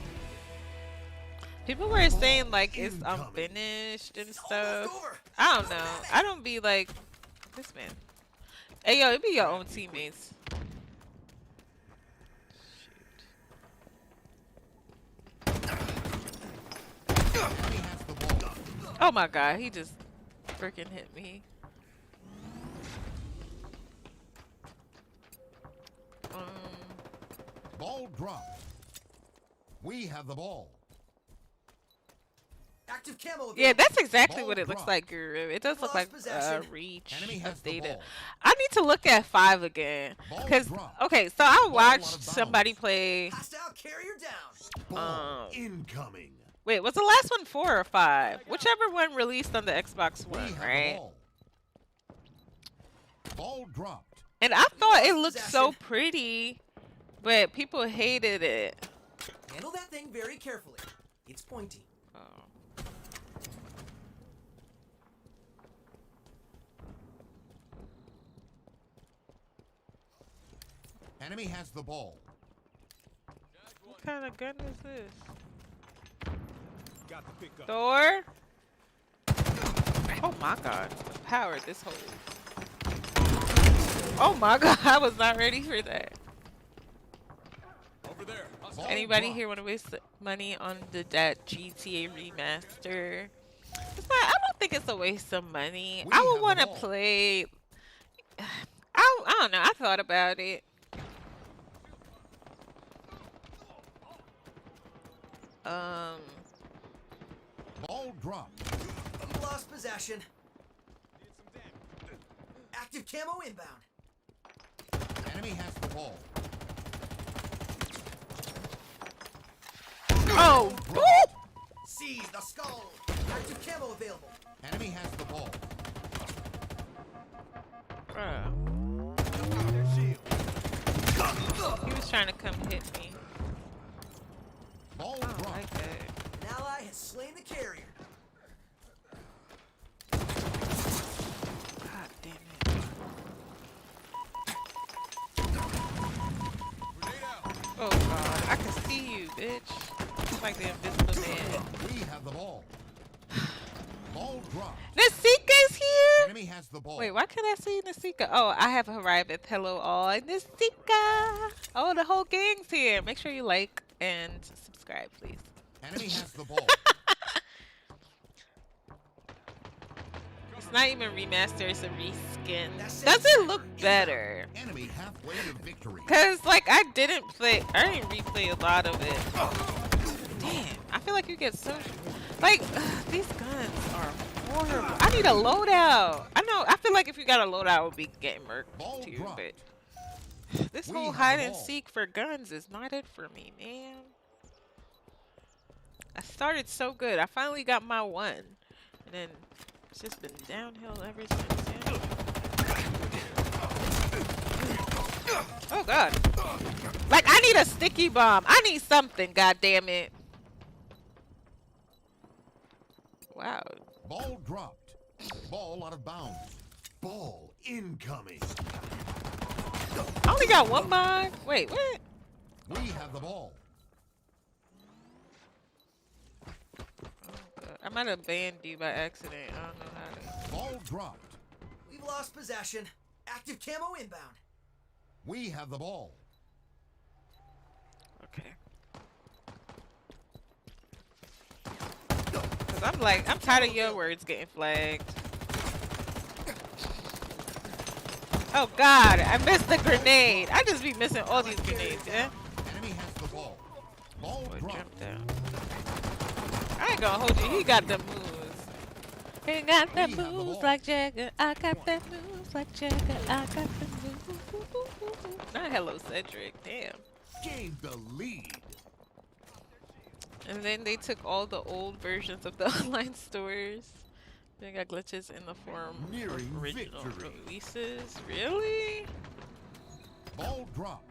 People were saying like it's
Incoming.
unfinished and
It's
stuff.
almost over.
I don't know. I don't be like this man. Hey yo, it be your own teammates.
Enemy has the ball.
Oh my God, he just freaking hit me.
Ball dropped. We have the ball.
Active camo available.
Yeah, that's exactly
Ball
what it looks
drop.
like, Guru. It does look
Lost
like
possession.
Reach
Enemy has the
updated.
ball.
I need to look at 5 again.
Ball
Cause
drop.
okay, so I
Ball out
watched
of
somebody
bounds.
play.
Hostile carrier down.
Ball incoming.
Wait, was the last one 4 or 5? Whichever one released on the Xbox
We
One,
have the
right?
ball. Ball dropped.
And I thought it
lost
looked so
possession.
pretty, but people hated it.
Handle that thing very carefully. It's pointy.
Oh.
Enemy has the ball.
What kind of gun is this?
Got the pickup.
Thor? Oh my God. Powered this whole. Oh my God, I was not ready for that.
Over there.
Ball
Anybody
dropped.
here want to waste money on that GTA remaster? It's not, I don't think it's a waste of money.
We
I
have
would
the
want to
ball.
play. don't know. I thought about it.
Ball dropped.
You lost possession. Active camo inbound.
Enemy has the ball.
Oh!
Seize the skull. Active camo available.
Enemy has the ball.
Bruh. He was trying to come hit me.
Ball
I don't
dropped.
like that.
An ally has slain the carrier.
God damn it.
Grenade out.
Oh god, I can see you, bitch. It's like the invisible man.
We have the ball. Ball dropped.
Nasika's here!
Enemy has the ball.
Wait, why can't I see Nasika? Oh, I have arrived at Hello All. Nasika! Oh, the whole gang's here. Make sure you like and subscribe, please.
Enemy has the ball.
It's not even remastered, it's a reskin.
That's
Does
it.
it look better?
Enemy halfway to victory.
Cause like I didn't replay a lot of it. Damn, I feel like you get so like these guns are horrible. I need a loadout. I know. I feel like if you got a loadout, it would be getting murked
Ball
too.
dropped.
But this
We
whole
have the
hide and
ball.
seek for guns is not it for me, man. I started so good. I finally got my one, and then it's just been downhill ever since. Yeah. Oh god! Like I need a sticky bomb. I need something. God damn it! Wow.
Ball dropped. Ball out of bounds. Ball incoming.
I only got one mod. Wait, what?
We have the ball.
I might have banned you by accident. I don't know how to.
Ball dropped.
We've lost possession. Active camo inbound.
We have the ball.
Okay. Cause I'm like, I'm tired of your words getting flagged. Oh God, I missed the grenade. I just be missing all these grenades, yeah?
Enemy has the ball. Ball
Boy,
dropped.
jump down. I ain't gonna hold you. He got the moves. He got the
We have the
moves
ball.
like Jagger. I got the moves like Jagger. I got the moves. Not hello, Cedric. Damn.
Gained the lead.
And then they took all the old versions of the online stores. They got glitches in the form
Nearing
of original
victory.
releases. Really?
Ball dropped.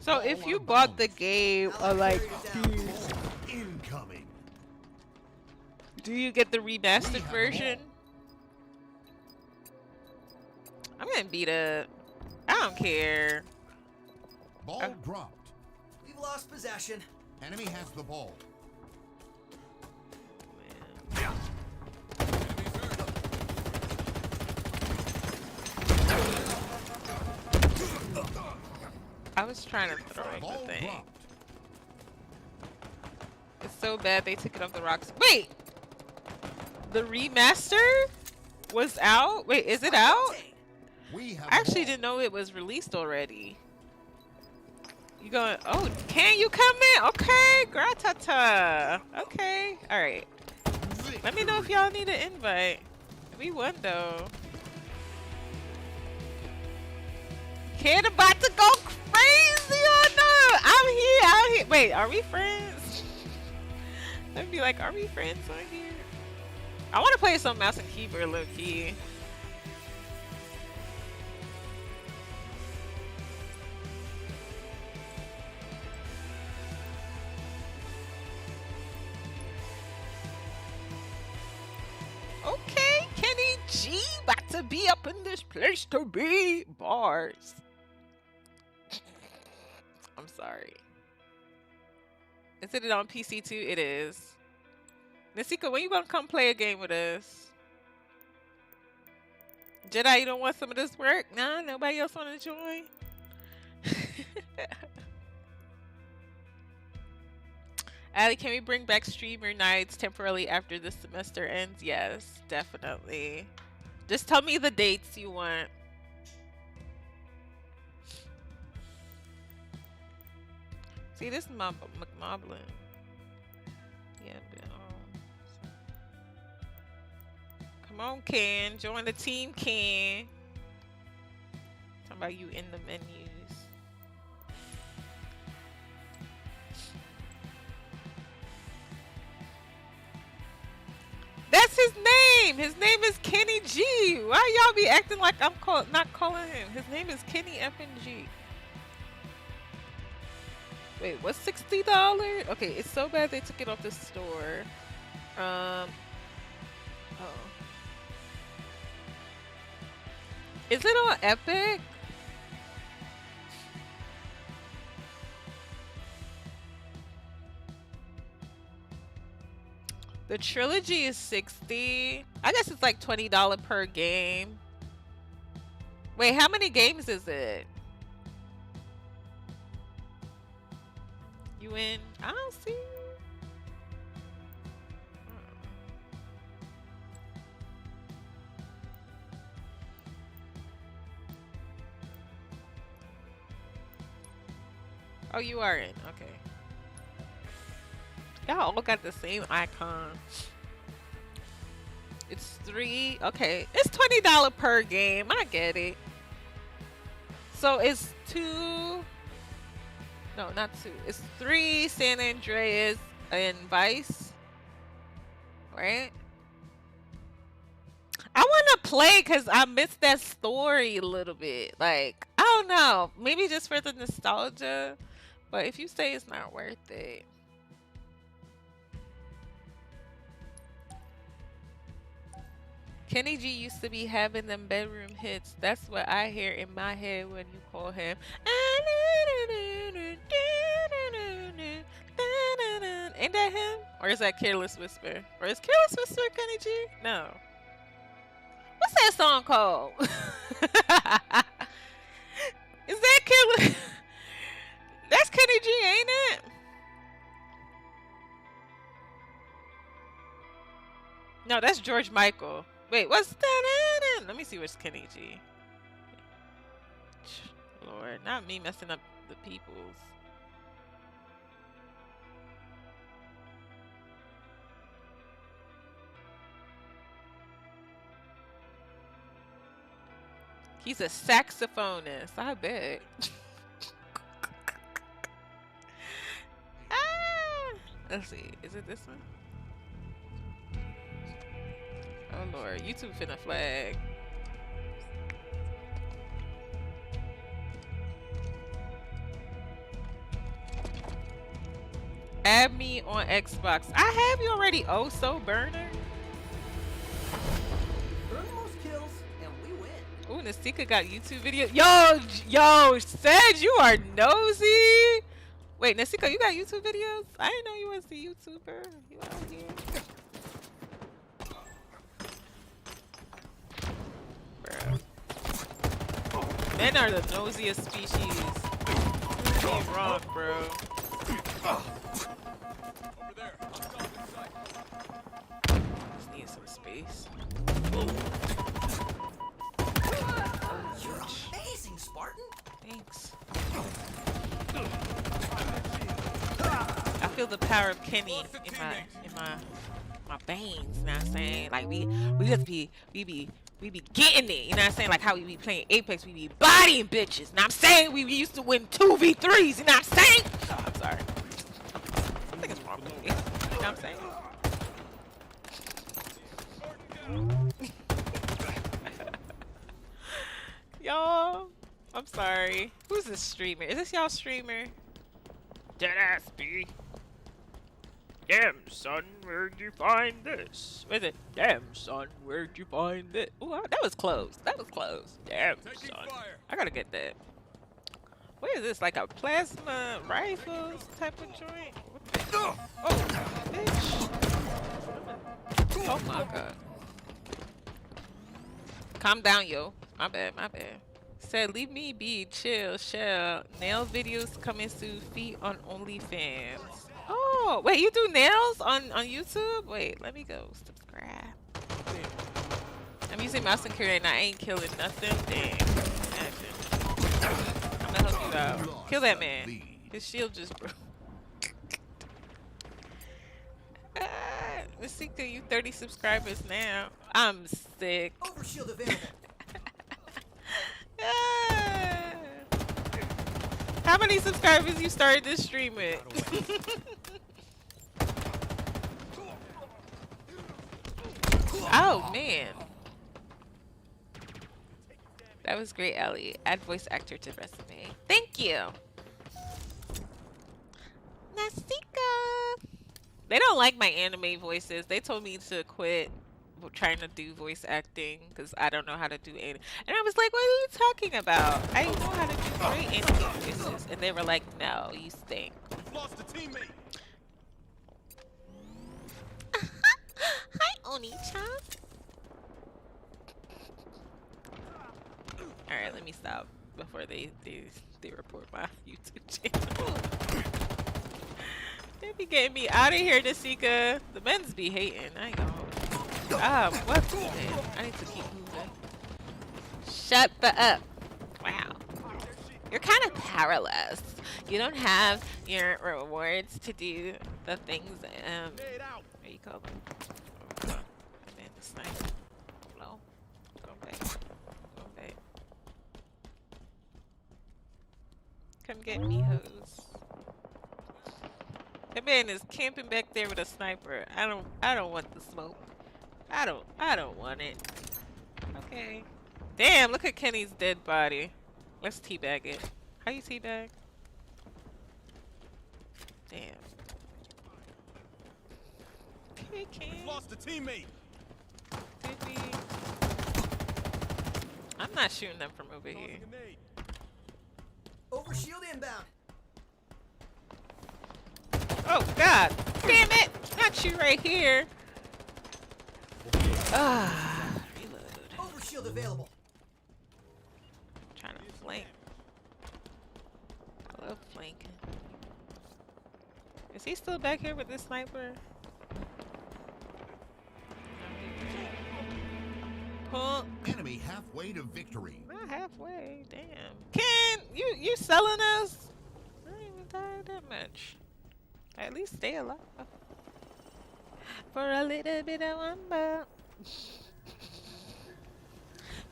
So
Ball
if
out
you
of
bought the
bounds.
game,
Ally
like,
carrier down.
Ball incoming.
do you get the
We
remastered
have the
version? I'm gonna beat up. I don't care.
Ball dropped.
We've lost possession.
Enemy has the ball.
Man.
Enemies hurt.
I was trying to throw
Ball
the thing.
dropped.
It's so bad they took it off the rocks. Wait! The remaster was out? Wait, is it out?
We have
I actually
the ball.
didn't know it was released already. You going? Oh, can you come in? Okay, gratata. Okay, all right. Let me know if y'all need an invite. We won though. Kid about to go crazy or no? I'm here. I'm here. Wait, are we friends? Let me be like, are we friends on here? I want to play some mouse and keyboard low key. Okay, Kenny G about to be up in this place to be. Bars. I'm sorry. Is it on PC too? It is. Nasika, when you gonna come play a game with us? Jedi, you don't want some of this work? Nah, nobody else wanna join? Allie, can we bring back streamer nights temporarily after this semester ends? Yes, definitely. Just tell me the dates you want. See, this is my McMoblin. Yeah, but, come on, Ken. Join the team, Ken. Talking about you in the menus. That's his name. His name is Kenny G. Why y'all be acting like I'm not calling him? His name is Kenny effing G. Wait, what's $60? Okay, it's so bad they took it off the store. Oh. Is it on Epic? The trilogy is $60. I guess it's like $20 per game. Wait, how many games is it? You in? I don't see. Oh, you are in. Okay. Y'all all got the same icon. It's 3. Okay. It's $20 per game. I get it. So it's 2. No, not 2. It's 3 San Andreas and Vice. Right? I want to play because I missed that story a little bit. Like, I don't know. Maybe just for the nostalgia. But if you say it's not worth it. Kenny G used to be having them bedroom hits. That's what I hear in my head when you call him. Ain't that him? Or is that Careless Whisper? Or is Careless Whisper Kenny G? No. What's that song called? Is that Careless? That's Kenny G, ain't it? No, that's George Michael. Wait, what's that? Let me see what's Kenny G. Lord, not me messing up the peoples. He's a saxophonist, I bet. Let's see, is it this one? Oh Lord, YouTube finna flag. Add me on Xbox. I have you already, oh so burner.
Burn the most kills, and we win.
Ooh, Nasika got YouTube video. Yo, Sedge, you are nosy. Wait, Nasika, you got YouTube videos? I didn't know you was a YouTuber. You out here. Bruh. Men are the nosiest species. You're wrong, bro.
Over there. Hostile in sight.
Just need some space.
You're amazing, Spartan.
Thanks. I feel the power of Kenny in my veins, you know what I'm saying? Like we be getting it, you know what I'm saying? Like how we be playing Apex, we be bodying bitches, you know what I'm saying? We used to win 2v3s, you know what I'm saying? Oh, I'm sorry. Something is wrong with me, you know what I'm saying? Y'all, I'm sorry. Who's this streamer? Is this y'all streamer? Deadass B. Damn, son, where'd you find this? What is it? Damn, son, where'd you find it? Ooh, that was close. That was close. Damn,
Taking
son.
fire.
I gotta get that. What is this? Like a plasma rifles type of joint? What the? Oh, bitch. Oh my god. Calm down, yo. My bad, my bad. Said, leave me be, chill, shell. Nail videos coming soon, feet on OnlyFans. Oh, wait, you do nails on YouTube? Wait, let me go subscribe. I'm using mouse and cursor and I ain't killing nothing. Damn. Imagine. I'm gonna help you out. Kill that man. His shield just broke. Masika, you 30 subscribers now. I'm sick.
Overshield available.
Ah. How many subscribers you started this stream with? Oh man. That was great, Ellie. Add voice actor to resume. Thank you. Nasika. They don't like my anime voices. They told me to quit trying to do voice acting because I don't know how to do anime. And I was like, what are you talking about? I know how to do great anime voices. And they were like, no, you stink.
We've lost a teammate.
Hi, Oni-chan. Alright, let me stop before they report my YouTube channel. They be getting me out of here, Nasika. The men's be hating. I ain't gonna hold you. What's man? I need to keep moving. Shut the up. Wow. You're kind of powerless. You don't have your rewards to do the things, what do you call them? Oh, man, the sniper. Hello? Go back. Go back. Come get me, hoes. That man is camping back there with a sniper. I don't want the smoke. I don't want it. Okay. Damn, look at Kenny's dead body. Let's teabag it. How you teabag? Damn. Okay, Ken.
We've lost a teammate.
Did we? I'm not shooting them from over here.
Overshield inbound.
Oh God! Damn it! Not you right here. Ah, reload.
Overshield available.
Trying to flank. I love flanking. Is he still back here with this sniper? Punk.
Enemy halfway to victory.
Not halfway. Damn. Ken, you selling us? I ain't even tired that much. At least stay alive. For a little bit of wonder.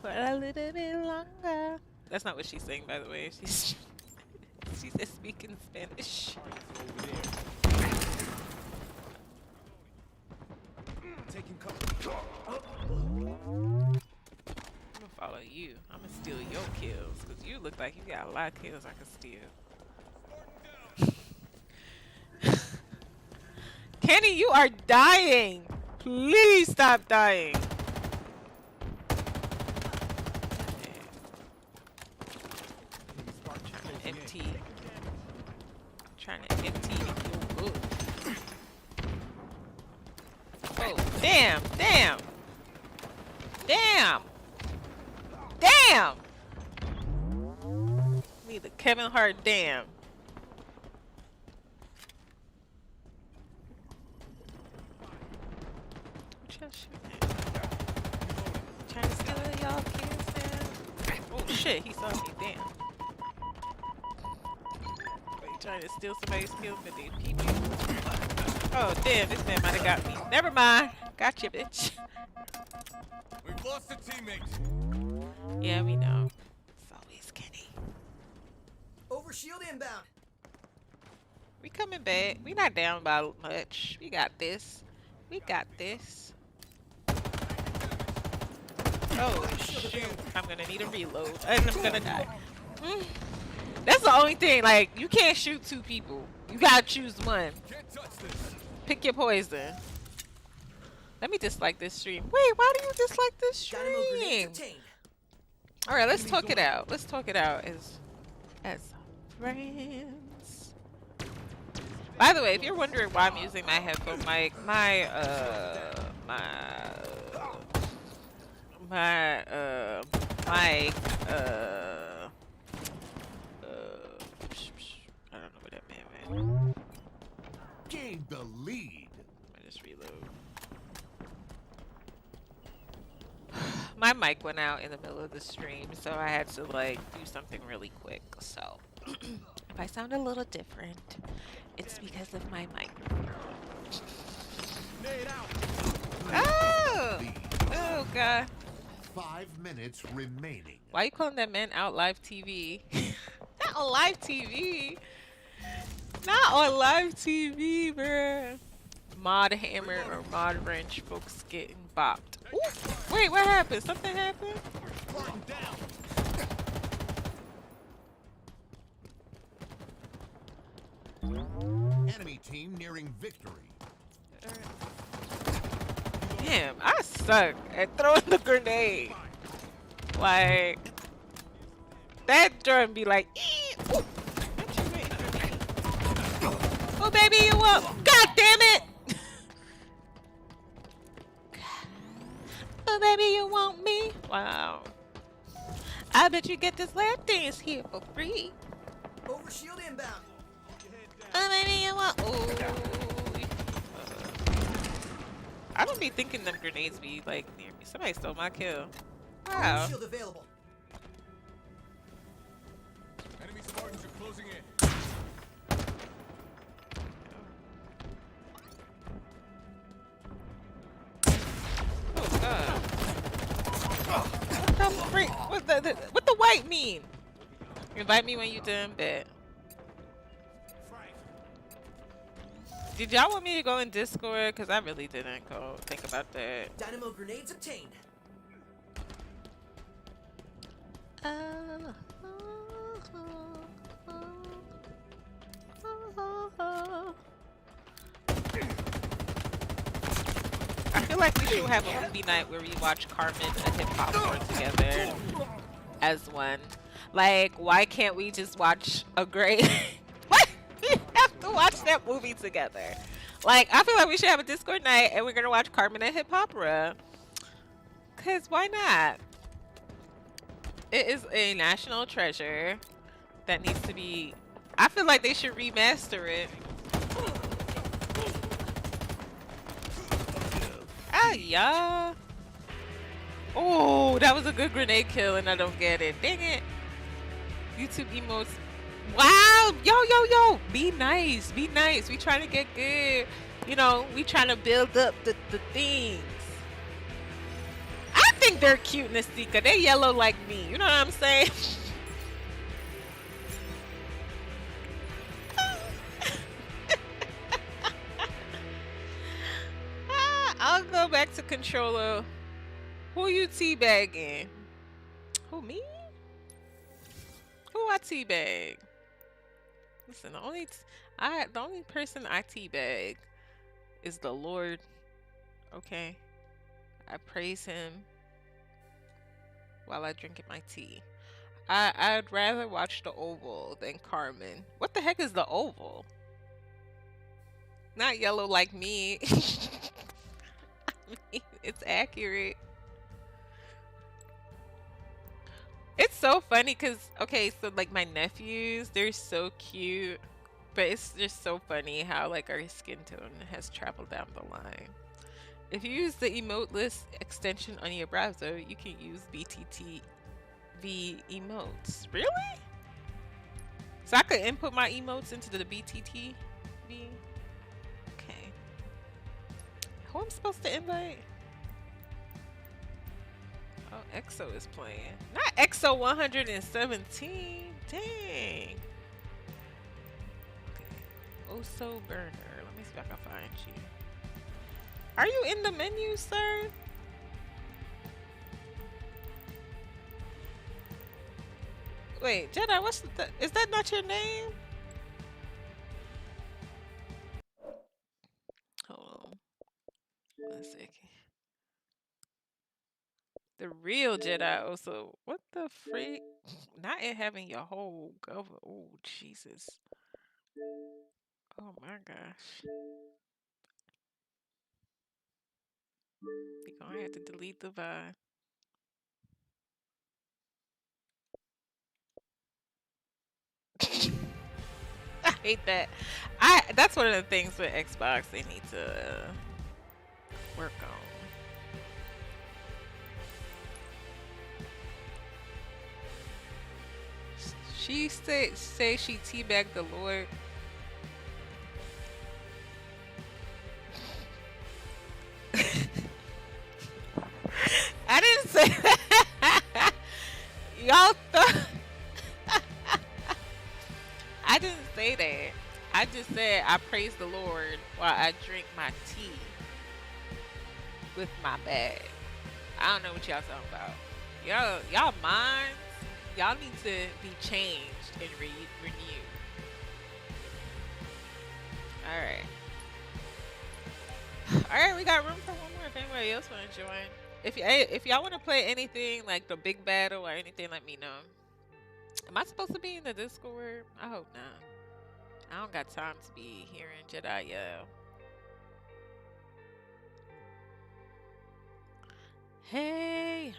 For a little bit longer. That's not what she's saying, by the way. She's speaking Spanish.
Taking cover.
I'm gonna follow you. I'm gonna steal your kills because you look like you got a lot of kills I can steal. Kenny, you are dying. Please stop dying. Empty. Trying to empty your book. Oh, damn, damn. Damn. Damn. Need the Kevin Hart damn. Trying to steal y'all kids, man. Oh shit, he saw me. Damn. Wait, trying to steal somebody's kills with these people. Oh damn, this man might have got me. Never mind. Gotcha, bitch.
We've lost a teammate.
Yeah, we know. It's always Kenny.
Overshield inbound.
We coming back. We not down by much. We got this. We got this. Oh shoot. I'm gonna need a reload. And I'm gonna die. That's the only thing. Like, you can't shoot two people. You gotta choose one.
Can't touch this.
Pick your poison. Let me dislike this stream. Wait, why do you dislike this
Dynamo grenade
stream?
obtained.
Alright, let's talk it out. Let's talk it out as friends. By the way, if you're wondering why I'm using my headphone mic, my mic, I don't know what that man.
Gained the lead.
I just reload. My mic went out in the middle of the stream, so I had to like do something really quick. So if I sound a little different, it's because of my microphone.
Nade out.
God.
5 minutes remaining.
Why you calling that man out live TV? Not on live TV. Not on live TV, bruh. Mod hammer or mod wrench, folks getting bopped. Ooh, wait, what happened? Something happened?
Spartan down.
Enemy team nearing victory.
Damn, I suck at throwing the grenade. Like, that drum be like, "Ee!" Ooh. Oh, baby, you up? God damn it! Oh, baby, you want me? Wow. I bet you get this lap dance here for free.
Overshield inbound.
Oh, baby, you want? Ooh. I don't be thinking them grenades be like near me. Somebody stole my kill. Wow.
Overshield available.
Enemy Spartans are closing in.
Oh God. What the freak? What the white mean? Invite me when you done, bet. Did y'all want me to go in Discord? Cause I really didn't go think about that.
Dynamo grenades obtained.
I feel like we should have a movie night where we watch Carmen and Hip Hop Tour together as one. Like, why can't we just watch a great? What? We have to watch that movie together. Like, I feel like we should have a Discord night and we're gonna watch Carmen and Hip Hopera. Cause why not? It is a national treasure that needs to be. I feel like they should remaster it. Ah, yeah. Oh, that was a good grenade kill, and I don't get it. Dang it. YouTube emotes. Wow. Yo. Be nice. Be nice. We trying to get good. You know, we trying to build up the things. I think they're cute, Nastika. They yellow like me. You know what I'm saying? I'll go back to controller. Who you teabagging? Who, me? Who I teabag? Listen, the only person I teabag is the Lord. Okay, I praise Him while I drink my tea. I'd rather watch the Oval than Carmen. What the heck is the Oval? Not yellow like me. I mean, it's accurate. It's so funny because, okay, so like my nephews, they're so cute, but it's just so funny how like our skin tone has traveled down the line. If you use the emote list extension on your browser, you can use BTTV emotes. Really? So I could input my emotes into the BTTV? Okay. Who I'm supposed to invite? Oh, EXO is playing. Not EXO 117. Dang. Okay. Oso Burner. Let me see if I can find you. Are you in the menu, sir? Wait, Jedi, what's the... Is that not your name? Hold on. 1 second. The real Jedi also. What the freak? Not it having your whole cover. Oh, Jesus. Oh my gosh. You're gonna have to delete the vibe. I hate that. That's one of the things with Xbox they need to work on. She say she teabagged the Lord. I say y'all thought I didn't say that. I just said I praise the Lord while I drink my tea with my bag. I don't know what y'all talking about. Y'all minds, y'all need to be changed and renewed. Alright, we got room for one more if anybody else want to join. If y'all want to play anything like the big battle or anything, let me know. Am I supposed to be in the Discord? I hope not. I don't got time to be hearing Jedi yell. Hey,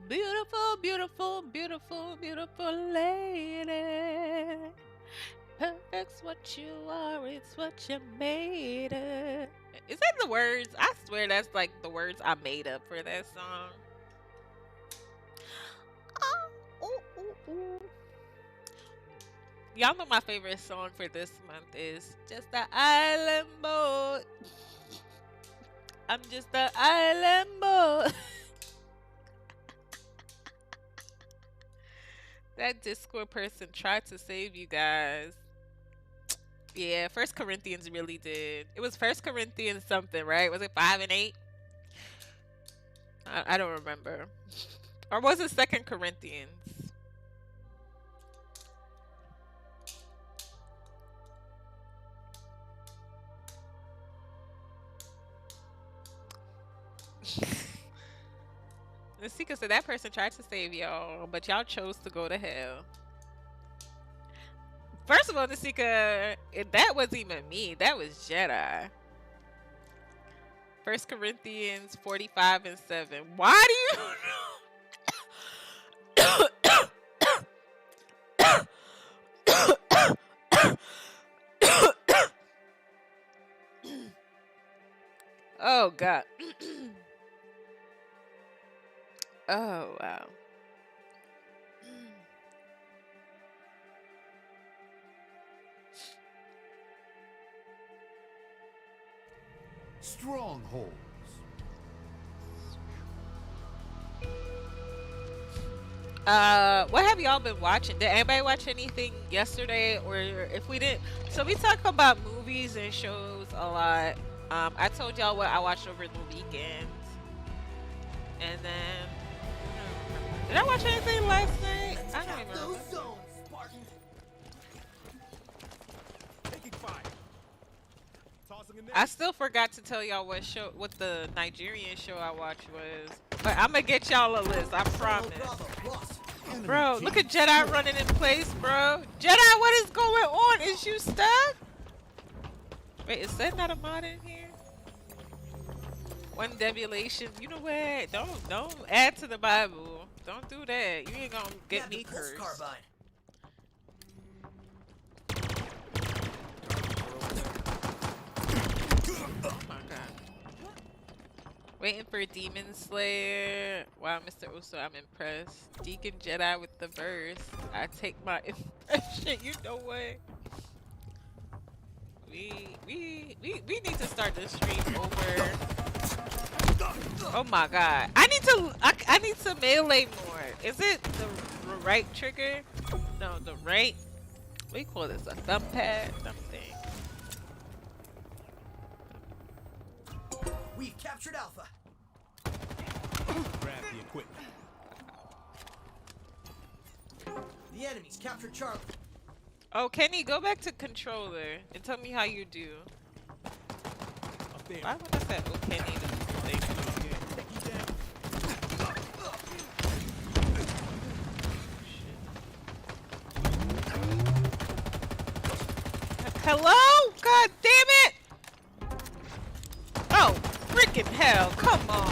beautiful, beautiful, beautiful, beautiful lady. Perfect's what you are, it's what you made of. Is that the words? I swear that's like the words I made up for that song. Oh, ooh, ooh, ooh. Y'all know my favorite song for this month is Just an Island Boy. I'm just an island boy. That Discord person tried to save you guys. Yeah, 1 Corinthians really did. It was 1 Corinthians something, right? Was it 5 and 8? I don't remember. Or was it 2 Corinthians? Nasika said that person tried to save y'all, but y'all chose to go to hell. First of all, Nasika, that wasn't even me. That was Jedi. 1 Corinthians 45 and 7. Why do you... Oh, God. Oh, wow.
Strongholds.
What have y'all been watching? Did anybody watch anything yesterday? Or if we didn't, so we talk about movies and shows a lot. I told y'all what I watched over the weekend, and then did I watch anything last night? I don't even remember.
Those zones, Spartan.
Taking fire. Tossing a net.
I still forgot to tell y'all what the Nigerian show I watched was, but I'm gonna get y'all a list. I promise.
Bravo, lost.
Bro, look at Jedi running in place, bro. Jedi, what is going on? Is you stuck? Wait, is that not a mod in here? One debulation. You know what? Don't add to the Bible. Don't do that. You ain't gonna get
Grab
me
the pulse
cursed.
carbine.
Oh my god. Waiting for Demon Slayer. Wow, Mr. Uso, I'm impressed. Deacon Jedi with the verse. I take my impression. You know what? We need to start this stream over. Oh my god. I need to melee more. Is it the right trigger? No, the right. What do you call this? A thumb pad? Something.
We've captured Alpha.
Grab the equipment.
The enemy's captured Charlie.
Oh, Kenny, go back to controller and tell me how you do.
Up there.
Why would I say, oh, Kenny? Hello? God damn it! Oh, freaking hell! Come on!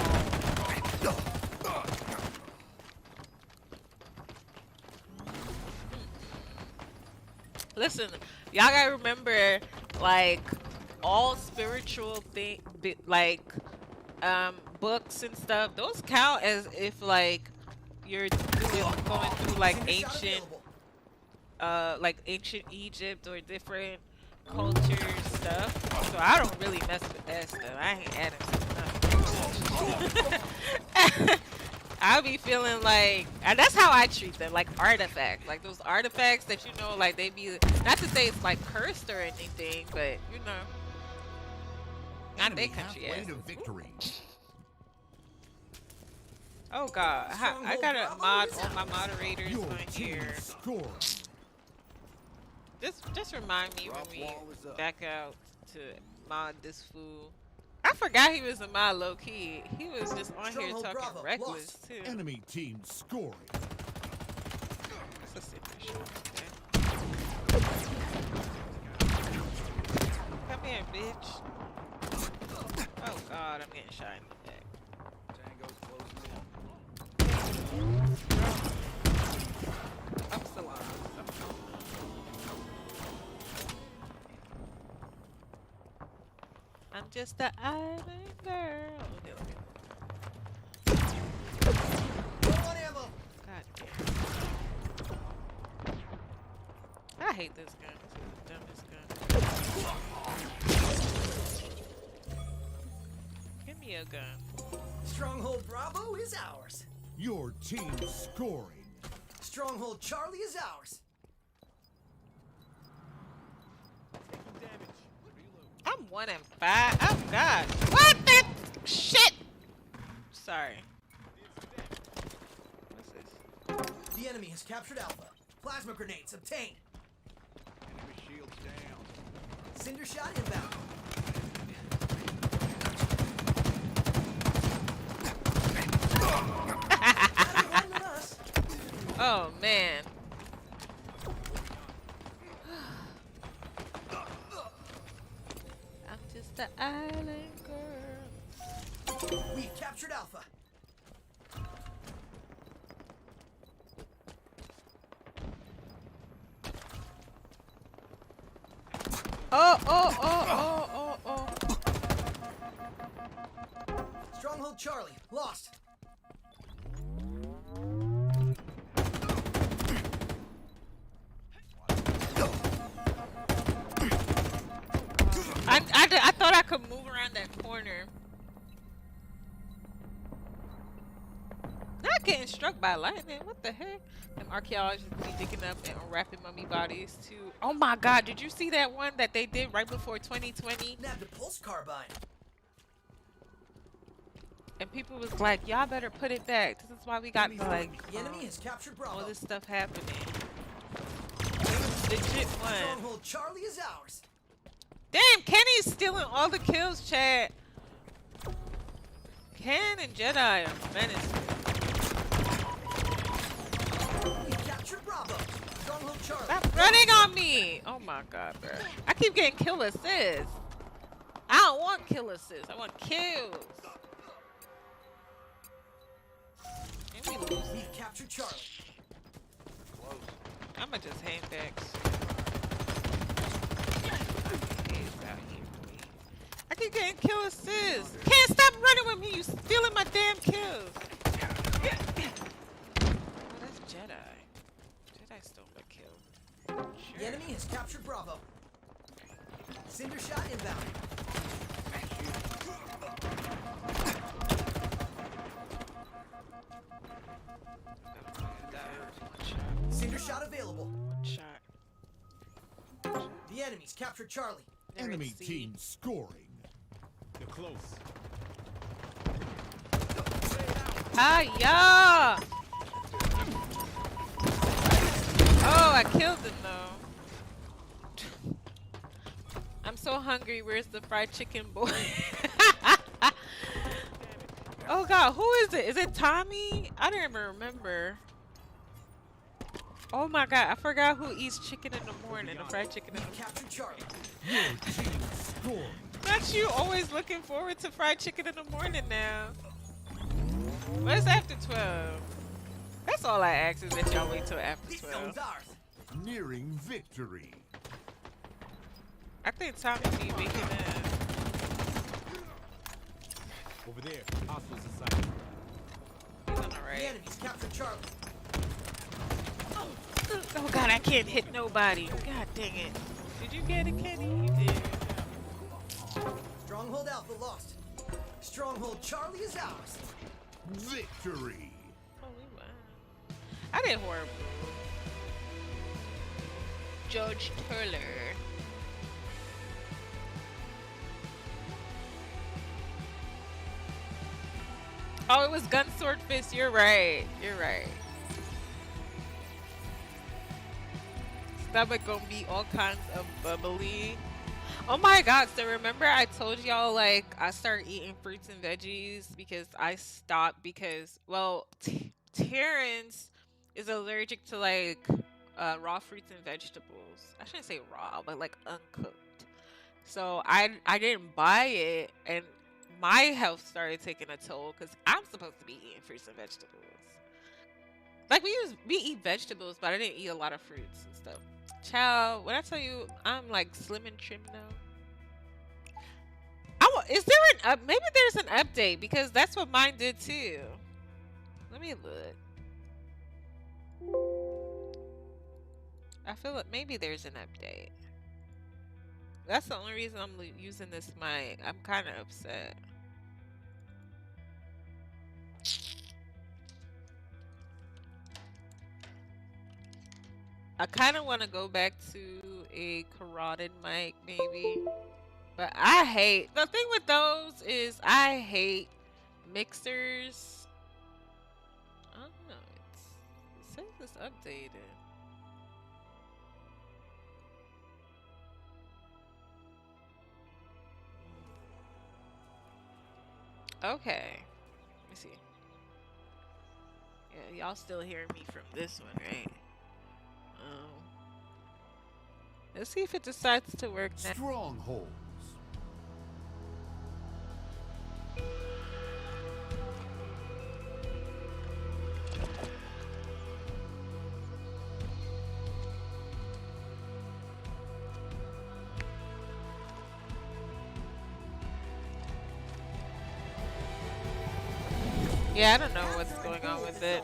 Listen, y'all gotta remember, like, all spiritual books and stuff, those count as if, like, you're going through, like, ancient Egypt or different culture stuff. So I don't really mess with that stuff. I ain't adding to nothing. I'll be feeling like, and that's how I treat them, like artifacts, like those artifacts that you know, like they be, not to say it's like cursed or anything, but you know, not their
Enemy
country
halfway
ass.
to victory.
Oh god, I got a mod on my moderators
Your
on
team
here.
scored.
Just remind me when we back out to mod this fool. I forgot he was a mod low key. He was just on here
Stronghold
talking
Bravo,
reckless
lost.
too.
Enemy team scoring.
That's a secret shot. Okay. Come here, bitch. Oh god, I'm getting shot in the back.
Tango's closing in.
I'm still on. I'm just an island girl. Okay, okay.
Low on ammo.
God damn. I hate this gun. This is the dumbest gun. Give me a gun.
Stronghold Bravo is ours.
Your team scoring.
Stronghold Charlie is ours.
I'm 1 and 5. Oh god. What the shit? Sorry. What's this?
The enemy has captured Alpha. Plasma grenades obtained.
Enemy shields down.
Cinder shot inbound. Better one than us.
Oh man. I'm just an island girl.
We've captured Alpha.
Oh.
Stronghold Charlie lost.
I thought I could move around that corner. Not getting struck by lightning. What the heck? Them archaeologists be digging up and unwrapping mummy bodies too. Oh my god, did you see that one that they did right before 2020?
Nabbed a pulse carbine.
And people was like, y'all better put it back. This is why we got like
The enemy has captured Bravo.
all this stuff happening. Legit one.
Stronghold Charlie is ours.
Damn, Kenny's stealing all the kills, Chad. Ken and Jedi are menacing.
We captured Bravo. Stronghold Charlie.
Stop running on me! Oh my god, bro. I keep getting kill assists. I don't want kill assists. I want kills. And we lose.
We've captured Charlie.
I'ma just hand backs. I keep getting kill assists. Can't stop running with me. You stealing my damn kills. Oh, that's Jedi. Jedi stole my kill.
The
Sure.
enemy has captured Bravo. Cinder shot inbound. Cinder shot available.
One shot.
The enemy's captured Charlie.
They're in
Enemy
C.
team scoring.
They're close.
Ah, yeah! Oh, I killed him though. I'm so hungry. Where's the fried chicken boy? Oh god, who is it? Is it Tommy? I don't even remember. Oh my god, I forgot who eats chicken in the morning. The fried chicken in the
We've captured Charlie.
Your team scoring.
Not you always looking forward to fried chicken in the morning now. What's after 12? That's all I ask is that y'all wait till after
This
12.
zone's ours.
Nearing victory.
I think Tommy be making that.
Over there. Hostiles in sight.
He's on the
The
right.
enemy's captured Charlie.
Oh god, I can't hit nobody. God dang it. Did you get it, Kenny? You did.
Stronghold Alpha lost. Stronghold Charlie is ours.
Victory.
I did horrible. George Turler. Oh, it was Gun Sword Fist. You're right. You're right. Stomach gonna be all kinds of bubbly. Oh my god, so remember I told y'all like I started eating fruits and veggies because I stopped because, well, Terrence is allergic to like raw fruits and vegetables. I shouldn't say raw, but like uncooked. So I didn't buy it, and my health started taking a toll because I'm supposed to be eating fruits and vegetables. Like we eat vegetables, but I didn't eat a lot of fruits and stuff. Child, when I tell you I'm like slim and trim now. Is there an maybe there's an update because that's what mine did too. Let me look. I feel like maybe there's an update. That's the only reason I'm using this mic. I'm kind of upset. I kind of want to go back to a carotid mic maybe. But I hate, the thing with those is I hate mixers. I don't know. It says it's updated. Okay. Let me see. Yeah, y'all still hearing me from this one, right? Let's see if it decides to work now.
Strongholds.
Yeah, I don't know what's going on with it.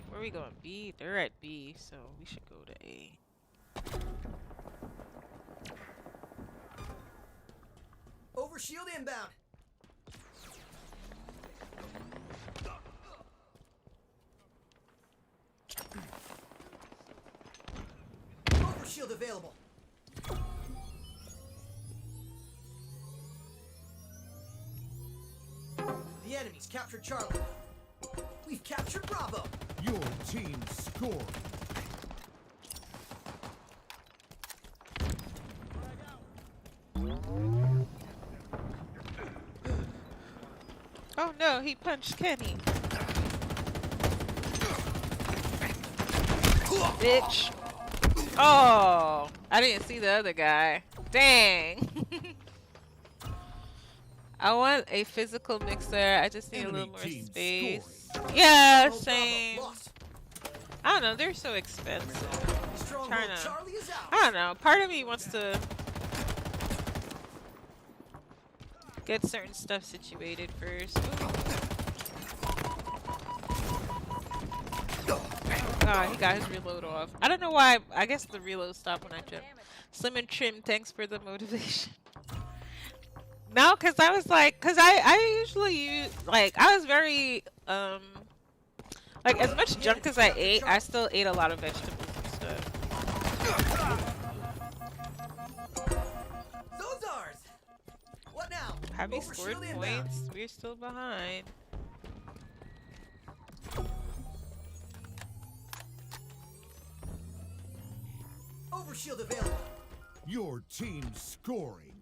Where are we going? B? They're at B, so we should go to A.
Overshield inbound. Overshield available. The enemy's captured Charlie. We've captured Bravo.
Your team scored.
Oh no, he punched Kenny. Bitch. Oh, I didn't see the other guy. Dang. I want a physical mixer. I just need a little more space. Yeah, same. I don't know. They're so expensive. Trying to. I don't know. Part of me wants to get certain stuff situated first. Oh, he got his reload off. I don't know why. I guess the reload stopped when I jumped. Slim and Trim, thanks for the motivation. No, because I was like, because I usually use, like, I was very, like, as much junk as I ate, I still ate a lot of vegetables and stuff.
Those ours. What now?
Have you scored points? We're still behind.
Overshield available.
Your team scoring.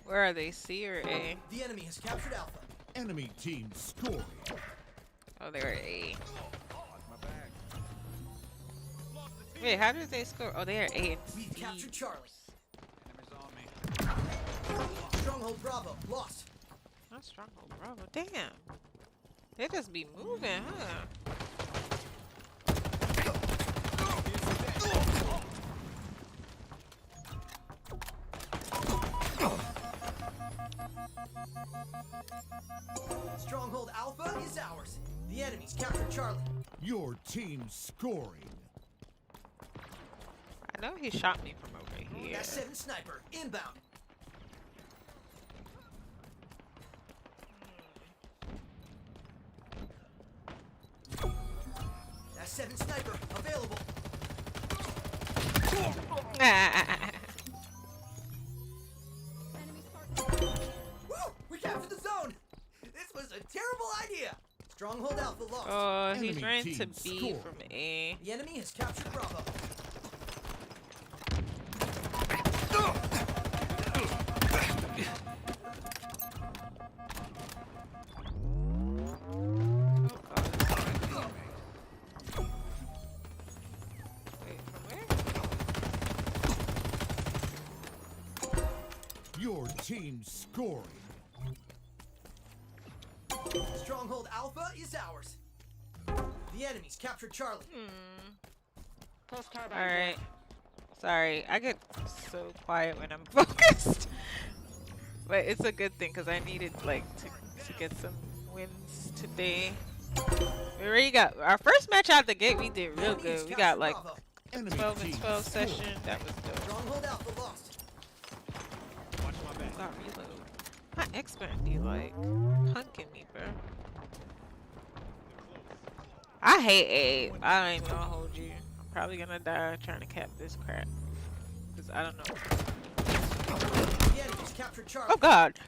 Where are they? C or A?
The enemy has captured Alpha.
Enemy team scoring.
Oh, they're A. Wait, how did they score? Oh, they are A and
We've
C.
captured Charlie. Stronghold Bravo lost.
Not Stronghold Bravo. Damn. They just be moving, huh?
Stronghold Alpha is ours. The enemy's captured Charlie.
Your team scoring.
I know he shot me from over here.
S7 sniper inbound. S7 sniper available. Woo! We captured the zone. This was a terrible idea. Stronghold Alpha lost.
Oh, he
Enemy
ran to
team
B
scored.
from A.
The enemy has captured Bravo.
Wait, from where?
Your team scoring.
Stronghold Alpha is ours. The enemy's captured Charlie.
Alright. Sorry, I get so quiet when I'm focused. But it's a good thing because I needed like to get some wins today. We already got our first match out the gate. We did
The
real
enemy has
good. We got
captured
like
Bravo.
Enemy
12 and
team
12
scored.
session. That was dope.
Stronghold Alpha lost.
Watch my back.
Got reload. My expert be like punking me, bro. I hate A. I ain't gonna hold you. I'm probably gonna die trying to cap this crap. Cause I don't know.
The enemy's captured Charlie.
Oh God.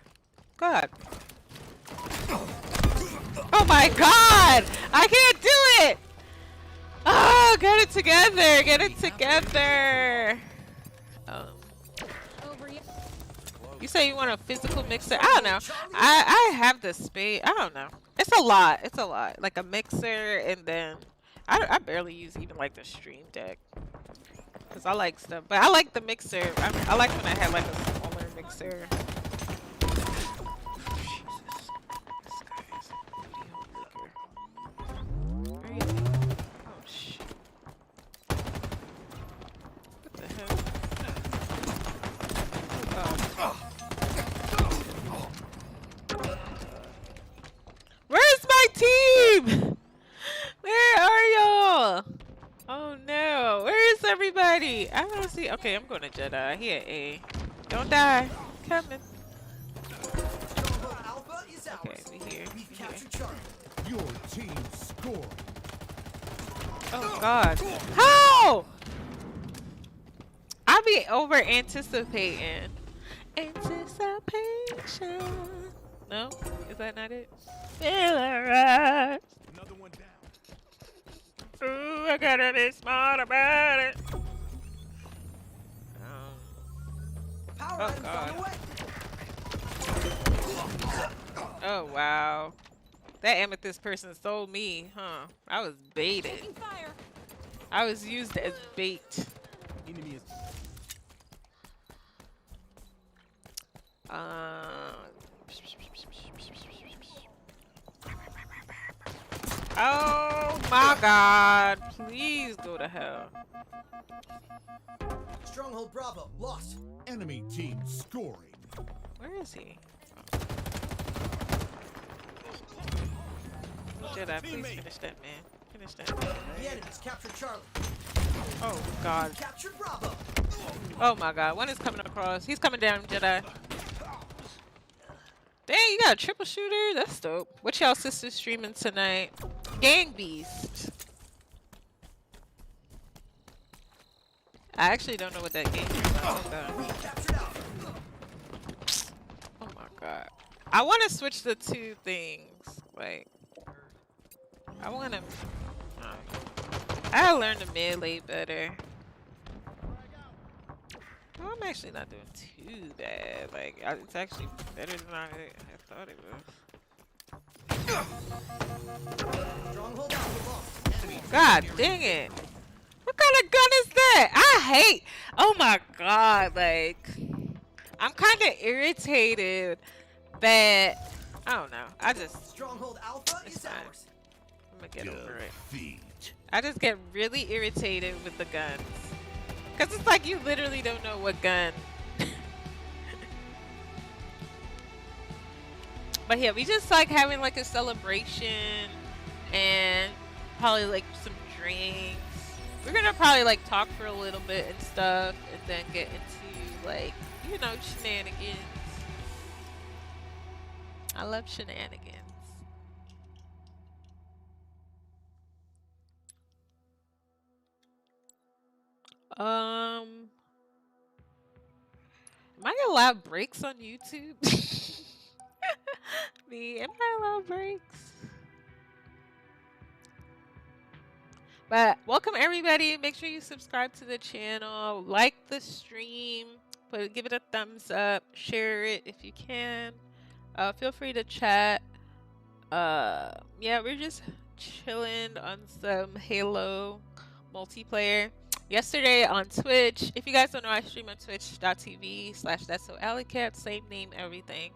God. Oh my God! I can't do it! Oh, get it together! Get it together! You say you want a physical mixer? I don't know. I have the space. I don't know. It's a lot. It's a lot. Like a mixer, and then I barely use even like the Stream Deck because I like stuff. But I like the mixer. I like when I have like a smaller mixer. Where is he? Oh shit! What the hell? Oh. Where's my team? Where are y'all? Oh no, where is everybody? I don't see. Okay, I'm going to Jedi. He at A. Don't die. Coming.
Stronghold Alpha is ours.
Okay, we here.
We've
We here.
captured Charlie.
Your team scored.
Oh God. How? I be over anticipating. Anticipation. No? Is that not it? Feel alright.
Another one down.
Ooh, I gotta be smart about it.
Power
Oh,
items on the way.
Oh wow. That amethyst person sold me, huh? I was baited. I was used as bait.
Enemy is.
Oh my God! Please go to hell.
Stronghold Bravo lost.
Enemy team scoring.
Where is he? Jedi, please finish that man. Finish that man.
The enemy's captured Charlie.
Oh God.
Captured Bravo.
Oh my God. One is coming across. He's coming down, Jedi. Dang, you got a triple shooter? That's dope. What y'all sisters streaming tonight? Gang Beast. I actually don't know what that game is. Oh God.
We captured Alpha.
Oh my God. I want to switch the two things. Like, I want to. I learned the melee better. Well, I'm actually not doing too bad. Like, it's actually better than I thought it was.
Stronghold Alpha lost.
God dang it. What kind of gun is that? I hate. Oh my God. Like, I'm kind of irritated that. I don't know. I just.
Stronghold Alpha
It's
is
fine.
ours.
I'm gonna get over it.
Defeat.
I just get really irritated with the guns. Because it's like you literally don't know what gun. But yeah, we just like having like a celebration and probably like some drinks. We're gonna probably like talk for a little bit and stuff, and then get into like, you know, shenanigans. I love shenanigans. Am I allowed breaks on YouTube? Me, am I allowed breaks? But welcome everybody. Make sure you subscribe to the channel, like the stream, give it a thumbs up, share it if you can. Feel free to chat. Yeah, we're just chilling on some Halo multiplayer. Yesterday on Twitch, if you guys don't know, I stream on twitch.tv/thatsoalleycat, same name, everything.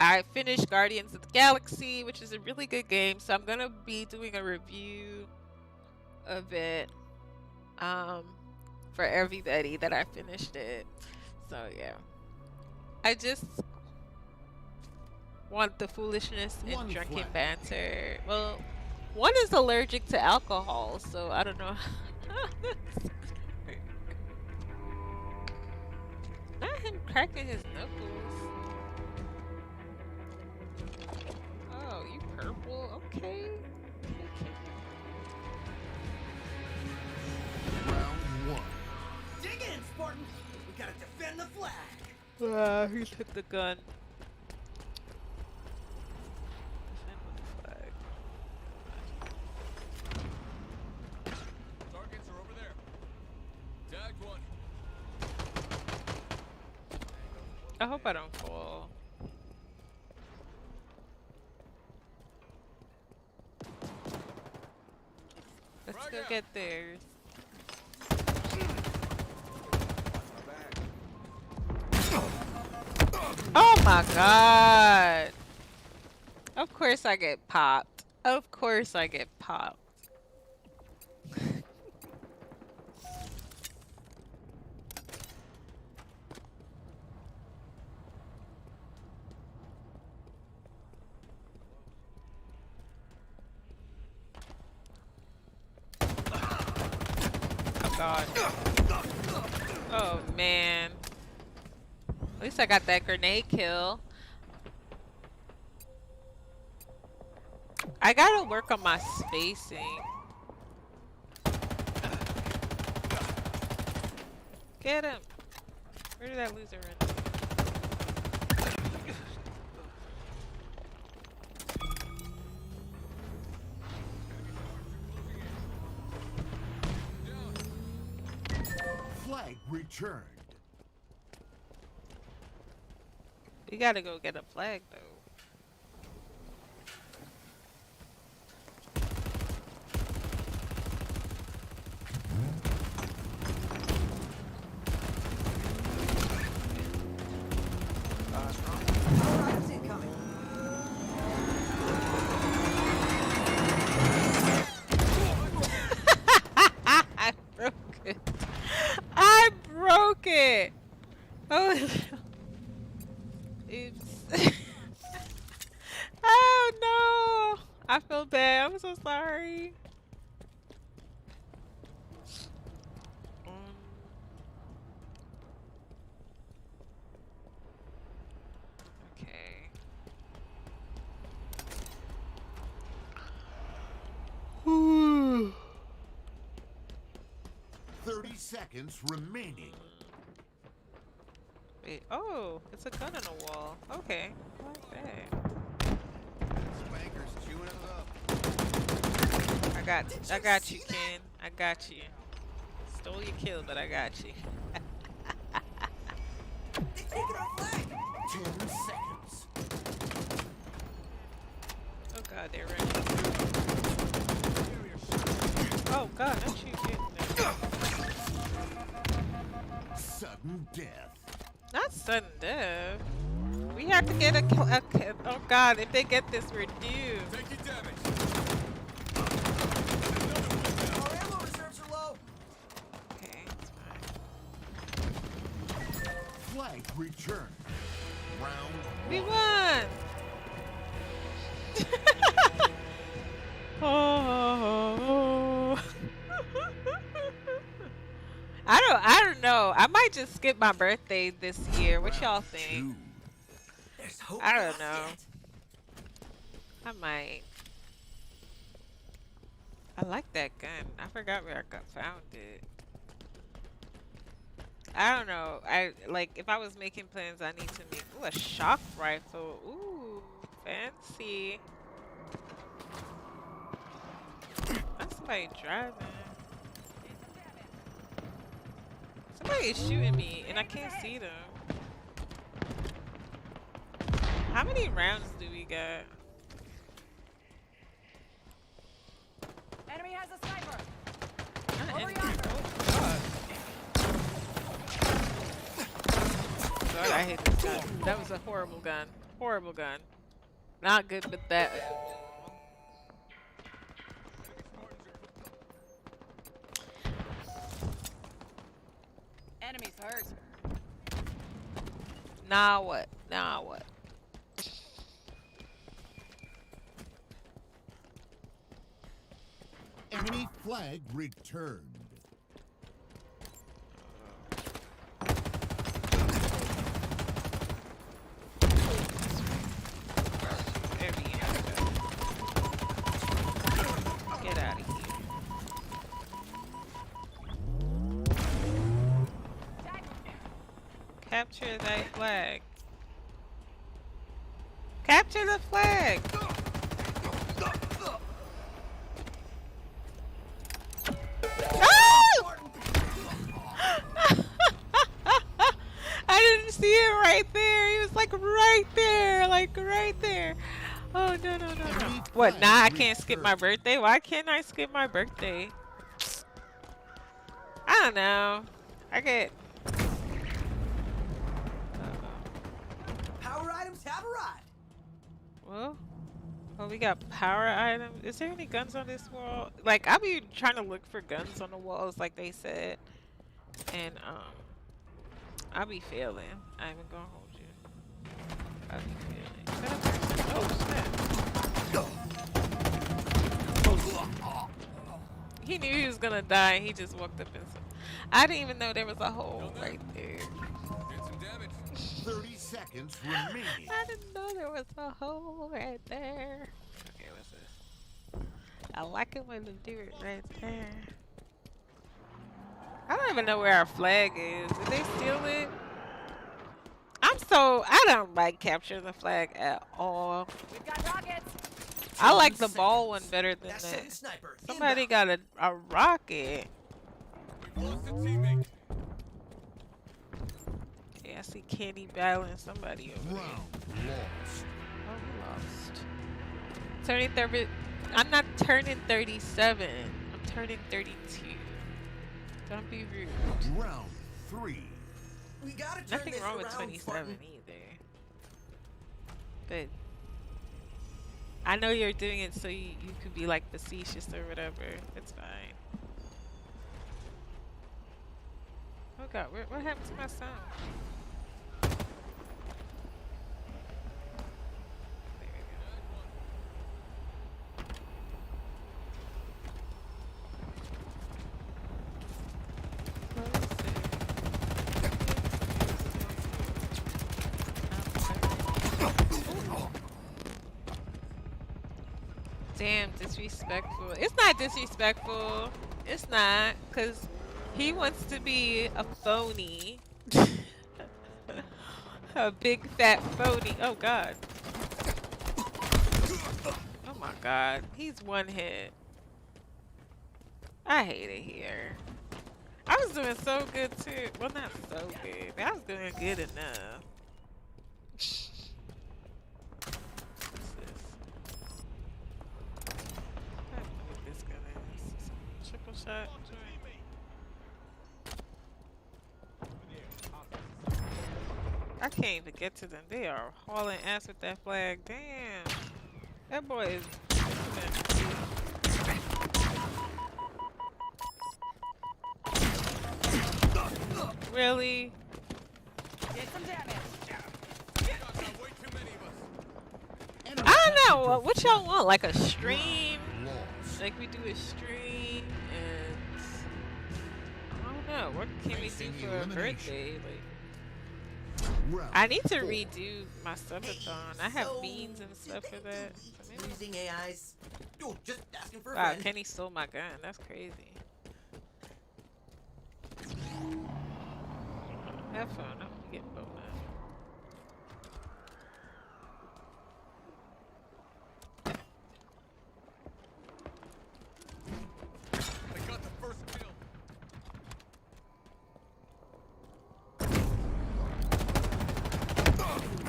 I finished Guardians of the Galaxy, which is a really good game, so I'm gonna be doing a review of it for everybody that I finished it. So yeah, I just want the foolishness and drunken banter. Well, one is allergic to alcohol, so I don't know. Not him cracking his knuckles. Oh, you purple? Okay.
Round 1.
Dig in, Spartan! We gotta defend the flag!
He took the gun.
Targets are over there. Tagged one.
I hope I don't fall. Let's go get theirs. Oh my god! Of course I get popped. Of course I get popped. Oh god. Oh man. At least I got that grenade kill. I gotta work on my spacing. Get him. Where did that loser run?
Flag returned.
We gotta go get a flag though. I broke it. I broke it. Oh no. Oops. Oh no. I feel bad. I'm so sorry. Okay.
30 seconds remaining.
Wait, oh, it's a gun on the wall. Okay. I like that.
Spanker's chewing us up.
I got you, Ken. I got you. Stole your kill, but I got you.
They've taken our flag!
10 seconds.
Oh god, they're running. Oh god, not you getting there.
Sudden death.
Not sudden death. We have to get a oh god, if they get this, we're due.
Taking damage.
Our ammo reserves are low!
Okay, it's fine.
Flag returned. Round
We
1.
won! Oh. might just skip my birthday this year. What y'all think?
Two.
There's hope
I
for
don't
us
know.
yet.
I might. I like that gun. I forgot where I found it. I don't know. I like if I was making plans, I need to make a shock rifle. Ooh, fancy. That's somebody driving. Somebody is shooting me, and I can't see them. How many rounds do we got?
Enemy has a sniper.
Not
Over
any-
yonder.
oh, God. God, I hate this gun. That was a horrible gun. Horrible gun. Not good with that.
Enemies hurt.
Now what? Now what?
Enemy flag returned.
There we go. Get out of here. Capture thy flag. Capture the flag. No! I didn't see it right there. He was like right there, like right there. Oh no no no no!
Enemy
What?
flag
Nah, I can't skip my
returned.
birthday. Why can't I skip my birthday? I don't know. I get.
Power items have arrived.
Well, we got power items. Is there any guns on this wall? Like, I be trying to look for guns on the walls, like they said, and I be failing. I ain't even gonna hold you. I be failing. Is that a person? Oh snap! He knew he was gonna die. And he just walked up and. I didn't even know there was a hole right there.
Did some damage.
30 seconds remaining.
I didn't know there was a hole right there. Okay, what's this? I like it when they do it right there. I don't even know where our flag is. Did they steal it? I don't like capturing the flag at all.
We've got rockets.
I like the ball one better than
That's
that.
sniper.
Somebody
Inbound.
got a rocket.
We've lost a teammate.
Okay, I see Candy battling somebody over there.
Round lost.
Oh, we lost. Turning 30. I'm not turning 37. I'm turning 32. Don't be rude.
Round 3.
We gotta turn
Nothing
this
wrong with
around,
27
Spartan.
either. But I know you're doing it so you could be like facetious or whatever. It's fine. Oh god, what happened to my sound? There we go. Damn, disrespectful. It's not disrespectful. It's not, because he wants to be a phony. A big fat phony. Oh god. Oh my god. He's one hit. I hate it here. I was doing so good too. Well, not so good. I was doing good enough. What's this? I don't know what this gun is. Triple shot joint. I can't even get to them. They are hauling ass with that flag. Damn. That boy is. Really?
Did some damage.
Got way too many of us.
I don't know. What y'all want? Like a stream?
Lost.
Like we do a stream and I don't know. What can we do
Facing
for a
elimination.
birthday? Like,
Round
I need to
4.
redo my subathon. I have beans and stuff for that. So maybe.
Using AIs. Oh, just asking for a
Wow,
friend.
Kenny stole my gun. That's crazy. Have fun. I'm gonna get bonus.
I got the first kill.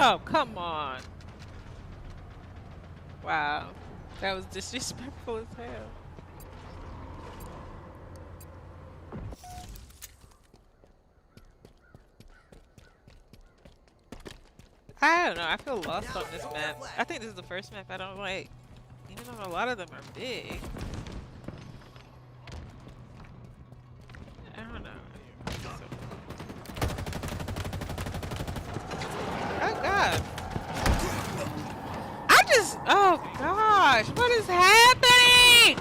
Oh, come on. Wow. That was disrespectful as hell. I don't know. I feel lost on this map. I think this is the first map I don't like. Even though a lot of them are big. I don't know. Oh god. Oh gosh, what is happening?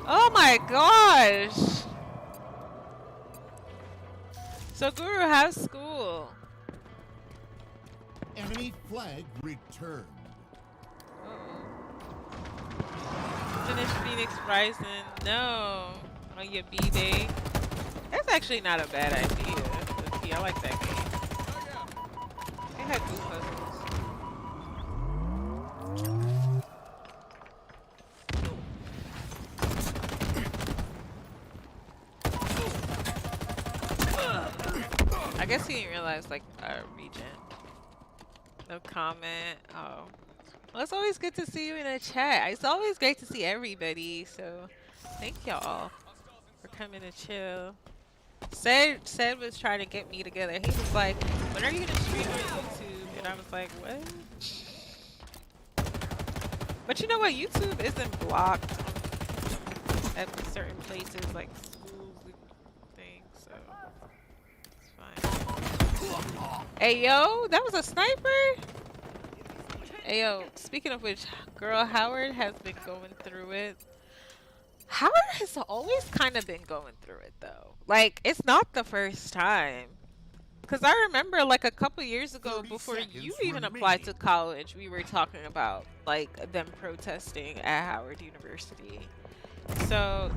Oh my gosh. So Guru, how's school?
Enemy flag returned.
Finish Phoenix Rising. No. On your B-Day. That's actually not a bad idea. I like that game. It had good puzzles. I guess he didn't realize, like, regen. No comment. Oh. Well, it's always good to see you in a chat. It's always great to see everybody. So, thank y'all for coming to chill. Said was trying to get me together. He was like, when are you gonna stream on YouTube? And I was like, what? But you know what? YouTube isn't blocked at certain places like schools and things, so it's fine. Hey yo, that was a sniper? Hey yo, speaking of which, girl, Howard has been going through it. Howard has always kind of been going through it though. Like, it's not the first time. Cause I remember like a couple years ago, before you even applied to college, we were talking about like them protesting at Howard University. So,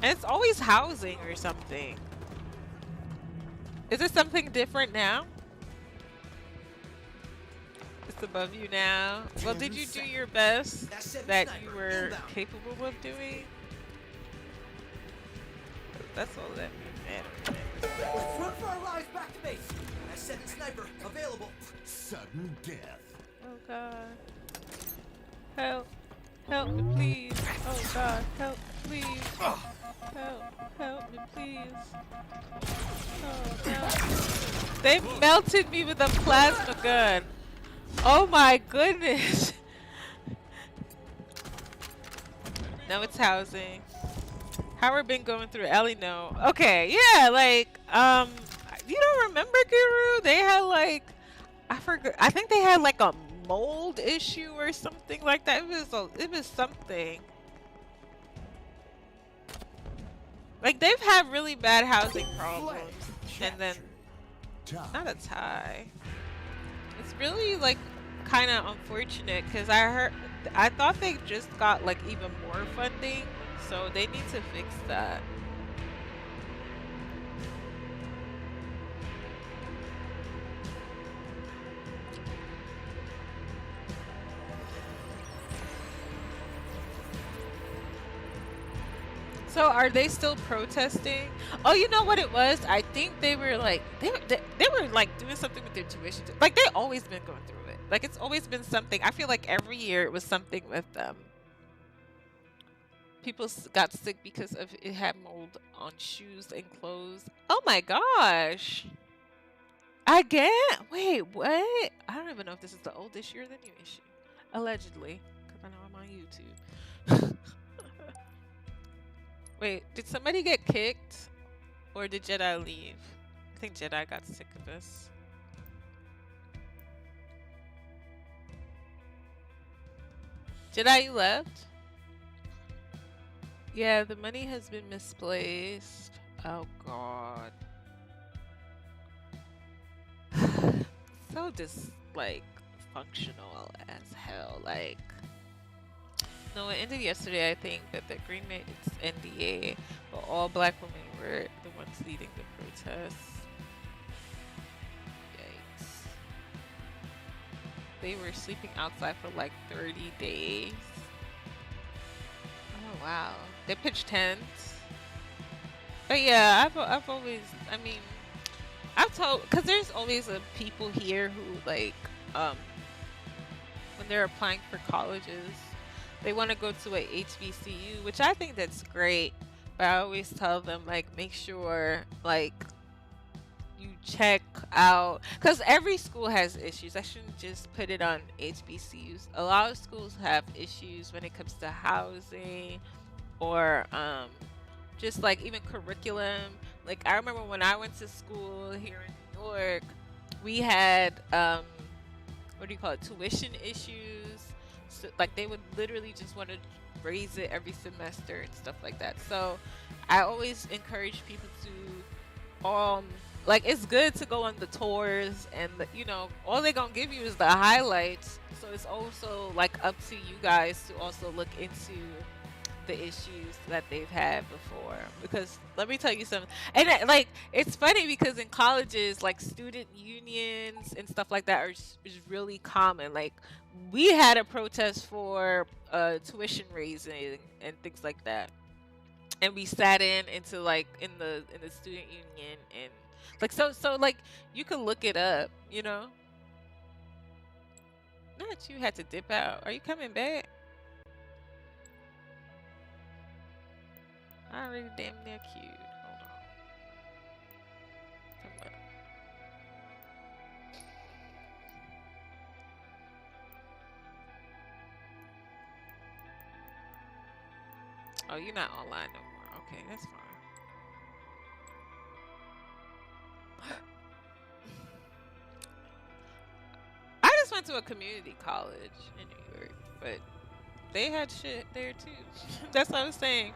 and it's always housing or something. Is it something different now? It's above you now. Well, did you do your best that you were capable of doing? That's all that matters.
Let's run for our lives back to base. S7 sniper available.
Sudden death.
Oh god. Help. Help me please. Oh god. Help please. Help. Help me please. Oh god. They melted me with a plasma gun. Oh my goodness. No, it's housing. Howard been going through Ellie? No. Okay, yeah, like, you don't remember Guru? They had like, I forgot. I think they had like a mold issue or something like that. It was something. Like they've had really bad housing problems, and then not a tie. It's really like kind of unfortunate because I thought they just got like even more funding. So they need to fix that. So are they still protesting? Oh, you know what it was? I think they were like they were like doing something with their tuition. Like they always been going through it. Like it's always been something. I feel like every year it was something with them. People got sick because of it had mold on shoes and clothes. Oh my gosh. Again? Wait, what? I don't even know if this is the old issue or the new issue. Allegedly. Because I know I'm on YouTube. Wait, did somebody get kicked? Or did Jedi leave? I think Jedi got sick of this. Jedi, you left? Yeah, the money has been misplaced. Oh god. So just like functional as hell. Like, no, it ended yesterday. I think that the agreement is NDA, but all black women were the ones leading the protests. Yikes! They were sleeping outside for like 30 days. Oh wow! They pitched tents. But yeah, I've always, I mean, I've told, because there's always people here who like when they're applying for colleges, they want to go to a HBCU, which I think that's great. But I always tell them like make sure like you check out, because every school has issues. I shouldn't just put it on HBCUs. A lot of schools have issues when it comes to housing or just like even curriculum. Like I remember when I went to school here in New York, we had what do you call it, tuition issues. So, like they would literally just want to raise it every semester and stuff like that. So I always encourage people to like, it's good to go on the tours, and you know, all they're gonna give you is the highlights. So it's also like up to you guys to also look into the issues that they've had before. Because let me tell you something, and like it's funny because in colleges, like student unions and stuff like that is really common. Like we had a protest for tuition raising and things like that, and we sat into like in the student union, and like so like you can look it up, you know. Not you had to dip out. Are you coming back? I already damn near queued. Hold on. Come on. Oh, you're not online no more. Okay, that's fine. I just went to a community college in New York, but they had shit there too. That's what I was saying.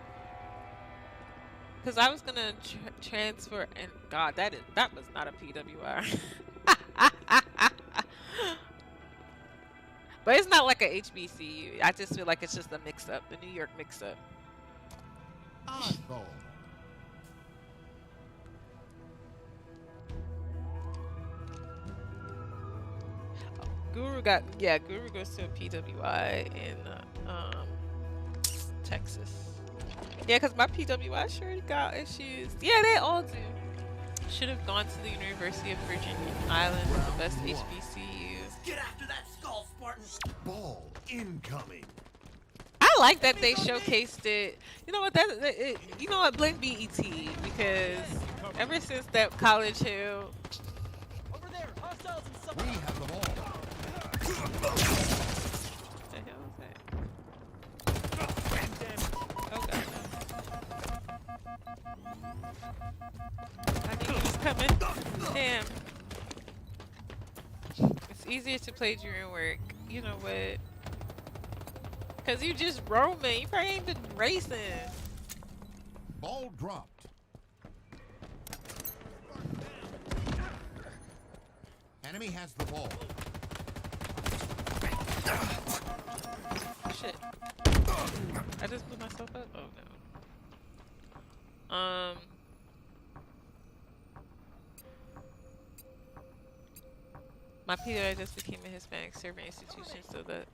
Cause I was gonna transfer, and God, that was not a PWI. But it's not like a HBCU. I just feel like it's just a mix-up, the New York mix-up.
Oddball.
Guru goes to a PWI in Texas. Yeah, because my PWI sure got issues. Yeah, they all do. Should have gone to the University of Virginia Islands, the best HBCU.
Get after that skull, Spartan!
Ball incoming.
I like that they showcased it. You know what? You know what? Blame BET, because ever since that College Hill.
Over there, hostiles and some.
We have the ball.
What the hell is that? Oh god. I knew he was coming. Damn. It's easier to play during work. You know what? Cause you just roaming. You probably ain't been racing.
Ball dropped. Enemy has the ball.
Shit. I just blew myself up. Oh no. My PWI just became a Hispanic serving institution, so that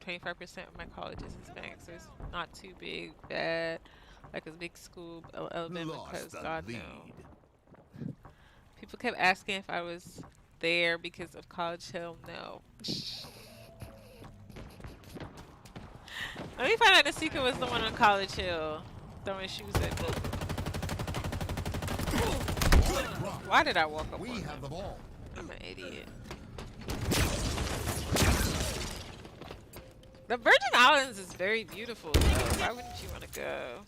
25% of my college is Hispanic, so it's not too bad. Like a big school, Alabama,
Lost
because
the
God
lead.
no. People kept asking if I was there because of College Hill. No. Let me find out the secret was the one on College Hill throwing shoes at me. Why did I walk up
We
on
have
him?
the ball.
I'm an idiot. The Virgin Islands is very beautiful, though. Why wouldn't you want to go?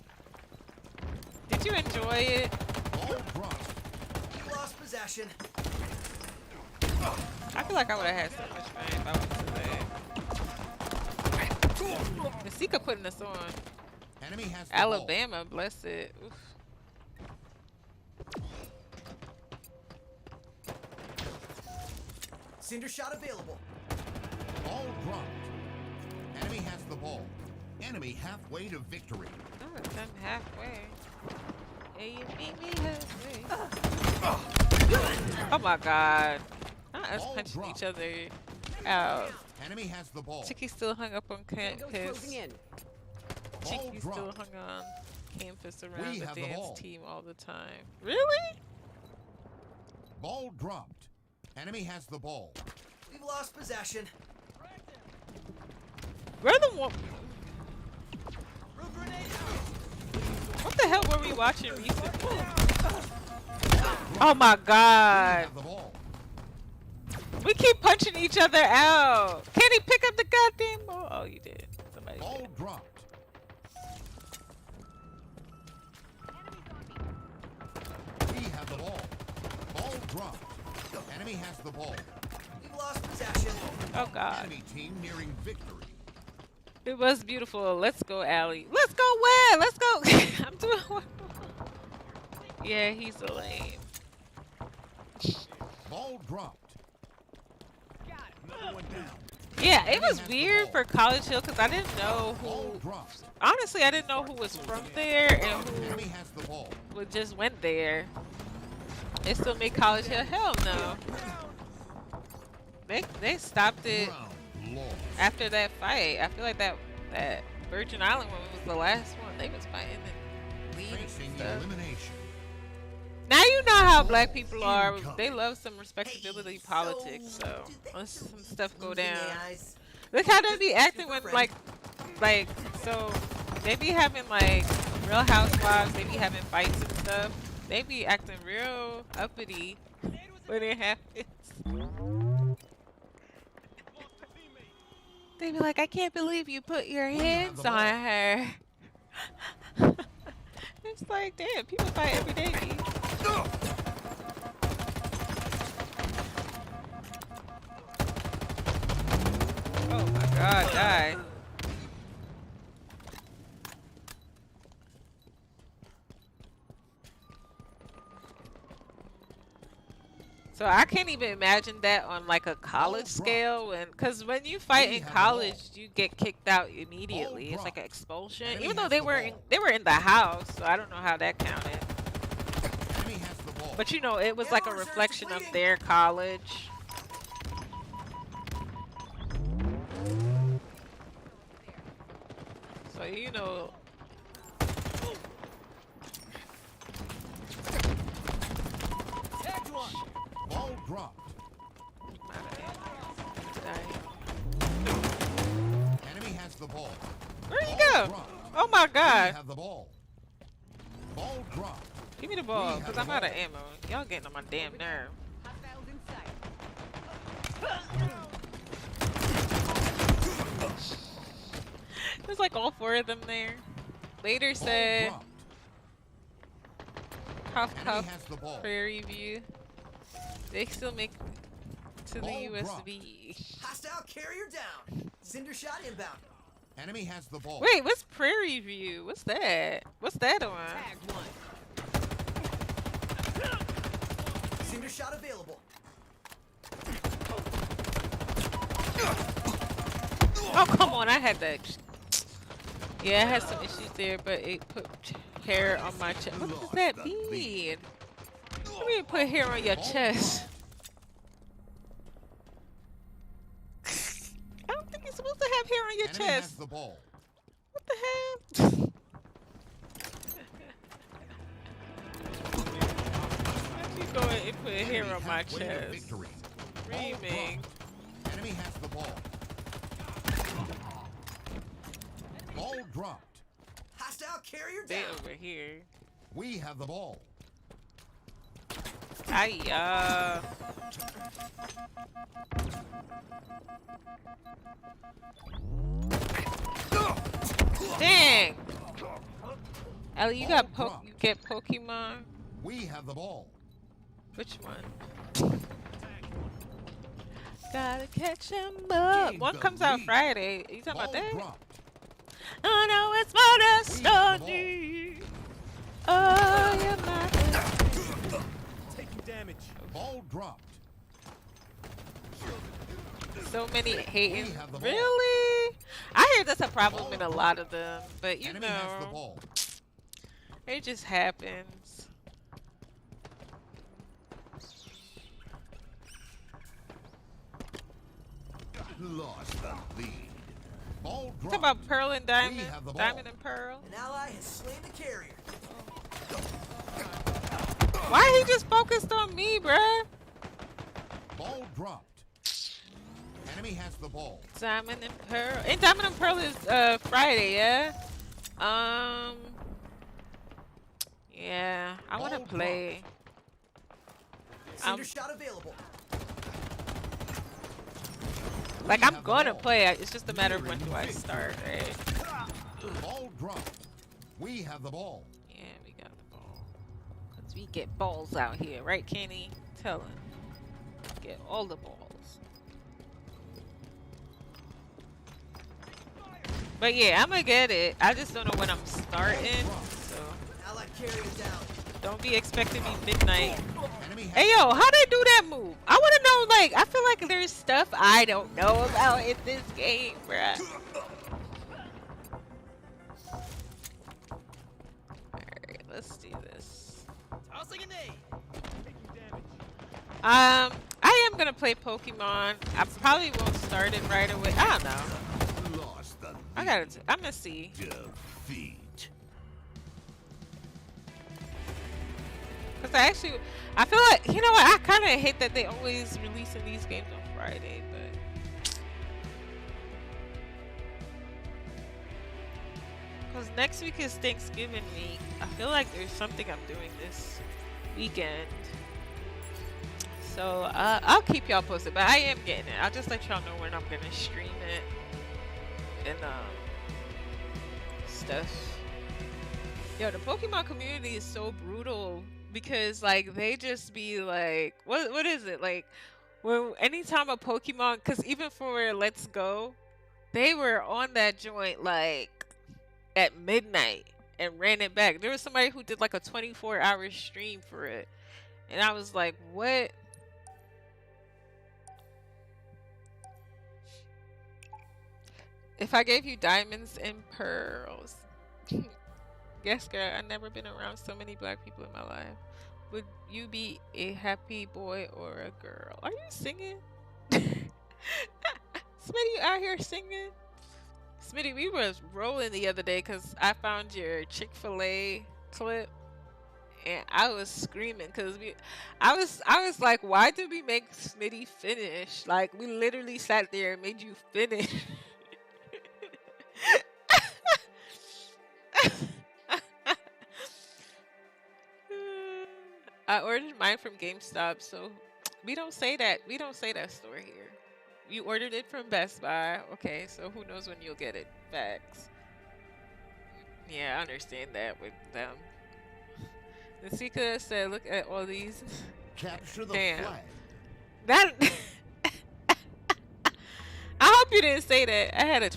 Did you enjoy it?
Ball dropped.
You lost possession.
I feel like I would have had so much fun if I went to there. Masika putting us on.
Enemy has the ball.
Alabama, bless it. Oof.
Cinder shot available.
Ball dropped. Enemy has the ball. Enemy halfway to victory.
Oh, it's done halfway. Yeah, you meet me halfway. Oh my god. Not us
Ball
punching
dropped.
each other out.
Enemy has the ball.
Chicky still hung up on
Tango's
campus.
closing in.
Ball
Chicky still
dropped.
hung on campus around
We
the
have the
dance
ball.
team all the time. Really?
Ball dropped. Enemy has the ball.
We've lost possession.
We're the one.
Root grenade
What the hell were we watching recently? Oh my
We
god.
have the ball.
We keep punching each other out. Can he pick up the goddamn ball? Oh, you did. Somebody
Ball
did.
dropped. We have the ball. Ball dropped. Enemy has the ball.
We've lost possession.
Oh god.
Enemy team nearing victory.
It was beautiful. Let's go, Allie. Let's go, Web. Let's go. I'm doing one. Yeah, he's a lame.
Ball dropped.
Another one down.
Yeah, it was
has the
weird
ball.
for College Hill because I didn't know
Ball
who.
dropped.
Honestly, I didn't know who was from there and
Enemy has the ball.
who just went there. They still made College Hill. Hell no. They stopped it
Round lost.
after that fight. I feel like that Virgin Island one was the last one. They was fighting and leaving
Facing
and stuff.
elimination.
Now you know how black people are. They love some respectability
Hey,
politics. So
do they
once
still
some stuff go
losing
down.
AIs?
Look how they be acting when like so they be having like Real Housewives, they be having fights and stuff. They be acting real uppity when it happens. They be like, I can't believe you put your hands on her. It's like, damn, people fight every day. B. Oh my god, die. So I can't even imagine that on like a college scale, because when you fight in college, you get kicked out immediately. It's like an expulsion, even though they were in the house. So I don't know how that counted.
Enemy has the ball.
But you know, it was like a reflection of their college. So you know,
Tagged one.
Ball dropped. Enemy has the ball.
where'd he
Ball
go?
dropped.
Oh my
We
god!
have the ball. Ball dropped.
Give me the ball,
We
cause
have
I'm
the
out of
ball.
ammo. Y'all getting on my damn nerve.
Hostiles in sight.
There's like all four of them there. Later
Ball
said,
dropped.
cough
Enemy
cough,
has the ball.
Prairie View. They still make to the
Ball
USB.
Hostile carrier down. Cinder shot inbound.
Enemy has the ball.
Wait, what's Prairie View? What's that? What's that on?
Tagged one.
Cinder shot available.
Oh, come on, I had that. Yeah, I had some issues there, but it put hair on my chest. What does that mean? What do you mean put hair on your chest? I don't think you're supposed to have hair on your
Enemy has
chest.
the ball.
What the hell? Why'd you go and put hair
Enemy
on my
halfway to
chest?
victory. Ball
Screaming.
dropped. Enemy has the ball. Ball dropped.
Hostile carrier
They
down.
over here.
We have the ball.
Hiya. Dang. Ellie, you got you get Pokemon?
We have the ball.
Which one? Gotta catch 'em up.
Gain
One
the
comes out
lead.
Friday. You talking
Ball
about that?
dropped.
I know it's more than
We have the
stony. Oh, you're my
Taking damage.
Ball dropped.
so many hating.
We have the ball.
Really? I hear that's a problem in a lot of them, but you
Enemy has the
know,
ball.
it just happens.
Lost the lead. Ball
Talk
dropped.
about Pearl and Diamond,
have the ball.
Diamond and Pearl.
An ally has slain the carrier.
Why he just focused on me, bruh?
Ball dropped. Enemy has the ball.
Diamond and Pearl. And Diamond and Pearl is Friday, yeah? Yeah, I want to
Ball
play.
Cinder shot available.
Like,
We
I'm
have the
gonna
ball.
play. It's just a matter of when do I start, right?
Ball dropped. We have the ball.
Yeah, we got the ball. Because we get balls out here, right, Kenny? Tell him. Get all the balls. But yeah, I'm gonna get it. I just don't know when I'm starting. So
Allied carrier down.
don't be expecting me midnight.
Enemy has
Hey yo, how they do that move? I wanna know, like, I feel like there's stuff I don't know about in this game, bruh. Alright, let's do this.
Tossing an A. Taking damage.
I am gonna play Pokemon. I probably won't start it right away. I don't know.
lost the
I'm gonna see.
defeat.
Cause I feel like, you know what, I kind of hate that they always releasing these games on Friday, but cause next week is Thanksgiving week. I feel like there's something I'm doing this weekend. So I'll keep y'all posted, but I am getting it. I'll just let y'all know when I'm gonna stream it and stuff. Yo, the Pokemon community is so brutal because like they just be like, what is it like? When anytime a Pokemon, because even for Let's Go, they were on that joint like at midnight and ran it back. There was somebody who did like a 24-hour stream for it, and I was like, what? If I gave you diamonds and pearls. Yes, girl, I've never been around so many black people in my life. Would you be a happy boy or a girl? Are you singing? Smitty, you out here singing? Smitty, we was rolling the other day because I found your Chick-fil-A clip. And I was screaming because I was like, why did we make Smitty finish? Like, we literally sat there and made you finish. I ordered mine from GameStop, so we don't say that. We don't say that store here. You ordered it from Best Buy. Okay, so who knows when you'll get it. Facts. Yeah, I understand that with them. Nasika said, look at all these.
Capture the
Damn.
flag.
That. I hope you didn't say that. I had a.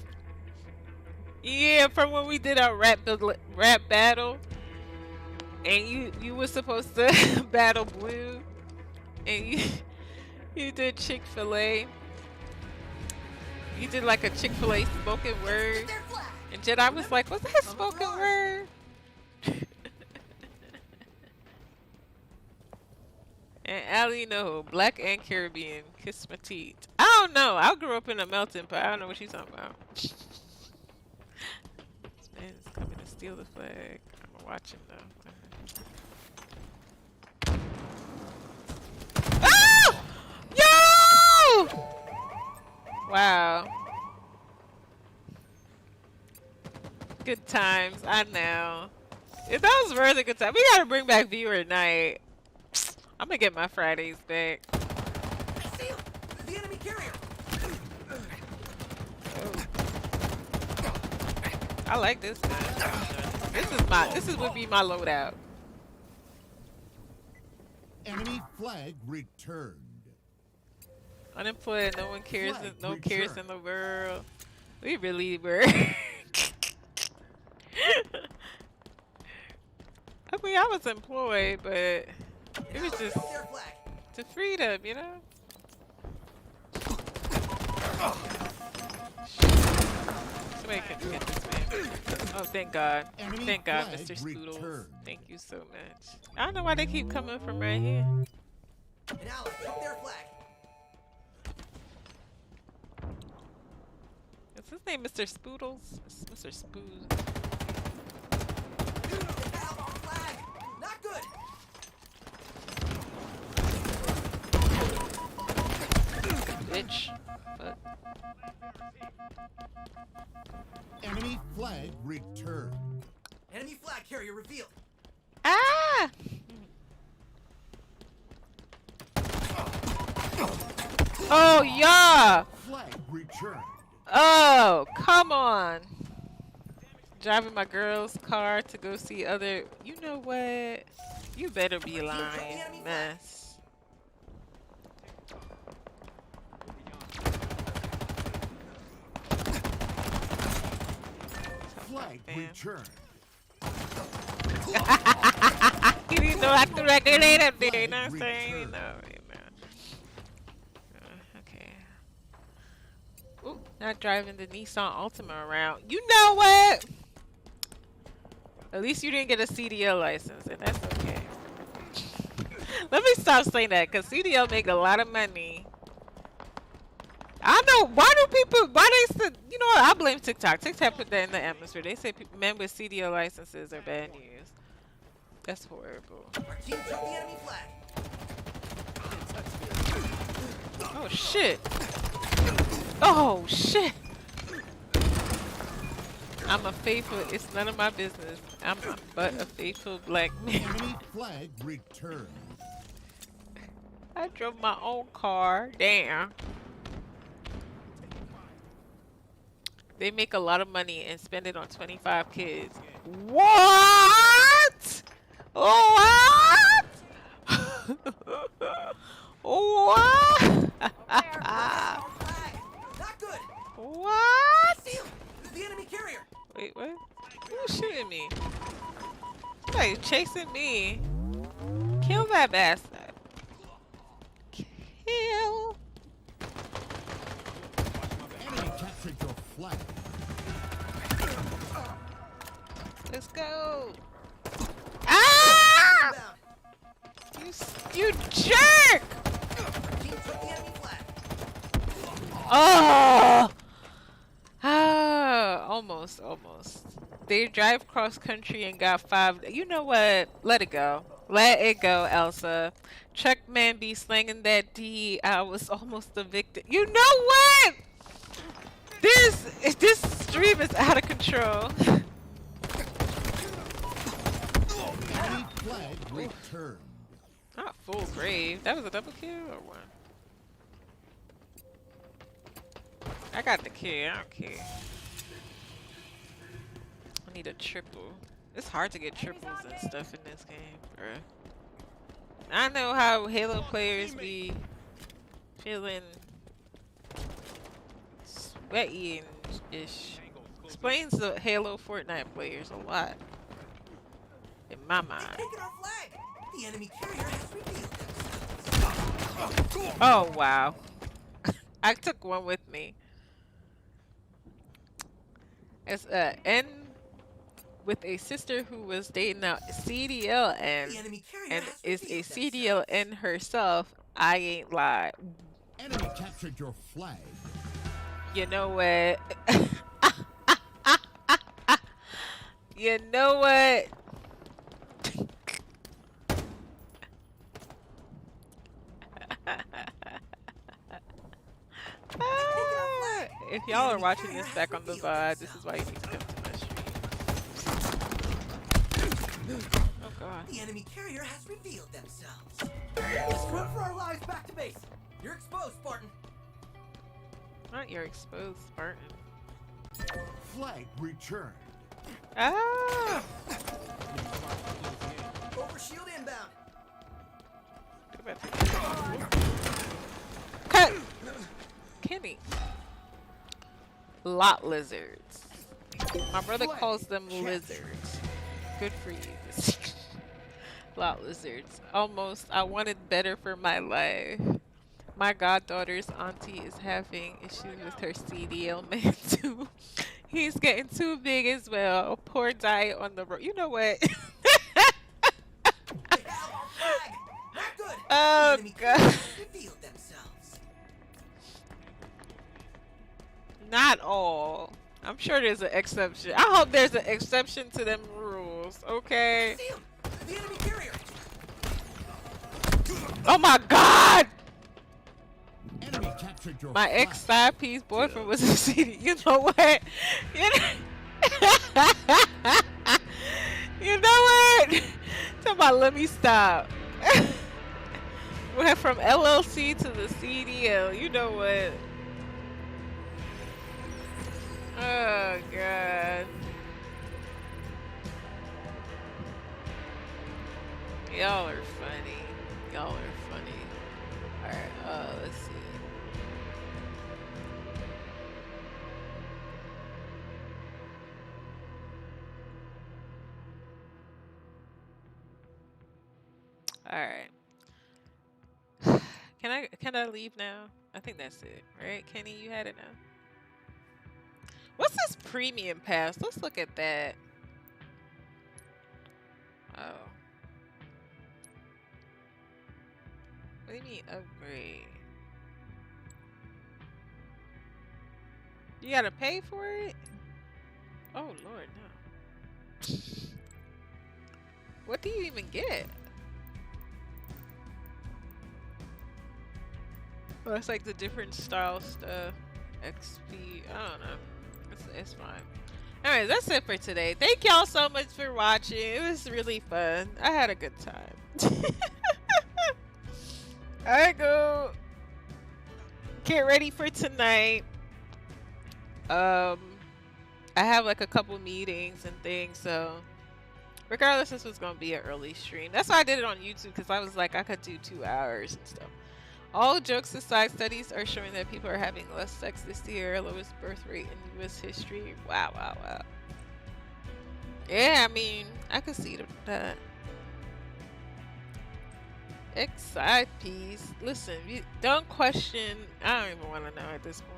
Yeah, from when we did our rap battle. And you were supposed to battle Blue. And you did Chick-fil-A. You did like a Chick-fil-A spoken word.
Their flag.
And Jedi was like, what's that spoken word? And Allie, no, black and Caribbean, kiss my teeth. I don't know. I grew up in a melting pot. I don't know what she's talking about. This man is coming to steal the flag. I'm gonna watch him though. Oh! Yo! Wow. Good times. I know. That was really good time. We gotta bring back viewer night. I'm gonna get my Fridays back.
I see him. The enemy carrier.
I like this gun. This would be my loadout.
Enemy flag returned.
Unemployed, no one cares,
Flag
no cares in
returned.
the world. We really were. Technically, I was employed, but it
An
was
ally
just
took their flag.
to freedom, you know? Somebody can get this man. Oh, thank God.
Enemy
Thank God,
flag
Mr. Spoodles.
returned.
Thank you so much. I don't know why they keep coming from right here.
An ally took their flag.
Is his name Mr. Spoodles? It's Mr. Spood.
They have our flag. Not good.
Bitch. Fuck.
Enemy flag returned.
Enemy flag carrier revealed.
Ah! Oh, yeah!
Flag returned.
Oh, come on. Driving my girl's car to go see other. You know what? You better be lying, mess.
Flag returned.
He didn't know how to regulate up there, you know what I'm
Flag
saying?
returned.
No, okay. Ooh, not driving the Nissan Altima around. You know what? At least you didn't get a CDL license, and that's okay. Let me stop saying that, because CDL make a lot of money. I know, why do people, why they said, you know what, I blame TikTok. TikTok put that in the atmosphere. They say men with CDL licenses are bad news. That's horrible.
Our team took the enemy flag.
Oh, shit. Oh, shit. I'm a faithful, it's none of my business. I'm but a faithful black man.
Enemy flag returned.
I drove my own car. Damn. They make a lot of money and spend it on 25 kids. What? What? What?
Our flag. Not good.
What?
Steal the enemy carrier.
Wait, what? Who's shooting me? Somebody's chasing me. Kill that bastard. Kill.
Enemy captured your flag.
Let's go. Ah!
Inbound.
You jerk!
Team took the enemy flag.
Oh! Ah, almost. They drive cross country and got 5. You know what? Let it go. Let it go, Elsa. Truckman be slanging that D. I was almost a victim. You know what? This stream is out of control.
Enemy flag returned.
Not full grave. That was a double kill or what? I got the kill. I don't care. I need a triple. It's hard to get triples and stuff in this game, bruh. I know how Halo players be feeling sweaty and ish. Explains the Halo Fortnite players a lot. In my mind.
Taking our flag. The enemy carrier has revealed themselves.
Oh wow. I took one with me. As N with a sister who was dating a CDLN
The enemy carrier
and
has
is a
revealed themselves.
CDLN herself. I ain't lied.
Enemy captured your flag.
You know what? You know what? If y'all are watching this back on the VOD, this is why you need to come to my stream. Oh god.
The enemy carrier has revealed themselves. Let's run for our lives back to base. You're exposed, Spartan.
Not your exposed Spartan.
Flag returned.
Ah!
Over shield inbound.
Go back to cut! Kenny. Lot lizards. My brother calls them lizards. Good for you. Lot lizards. Almost. I wanted better for my life. My goddaughter's auntie is having issues with her CDL man too. He's getting too big as well. Poor diet on the road. You know what?
They have our flag. Not good.
Oh,
the enemy
God.
carrier has revealed themselves.
Not all. I'm sure there's an exception. I hope there's an exception to them rules, okay?
See him. The enemy carrier.
Oh my god!
Enemy captured your
My
flag.
ex-side piece boyfriend was a CD. You know what? You you know what? Talk about let me stop. Went from LLC to the CDL. You know what? Oh god. Y'all are funny. Y'all are funny. Alright, let's see. Alright. Can I leave now? I think that's it, right? Kenny, you had it now. What's this premium pass? Let's look at that. Oh. What do you mean upgrade? You gotta pay for it? Oh Lord, no. What do you even get? Well, it's like the different style stuff. XP, I don't know. It's fine. Alright, that's it for today. Thank y'all so much for watching. It was really fun. I had a good time. Alright, go. Get ready for tonight. I have like a couple meetings and things, so regardless, this was gonna be an early stream. That's why I did it on YouTube, because I was like, I could do 2 hours and stuff. All jokes aside, studies are showing that people are having less sex this year, lowest birth rate in U.S. history. Wow, wow, wow. Yeah, I mean, I could see that. Side piece. Listen, you don't question. I don't even want to know at this point.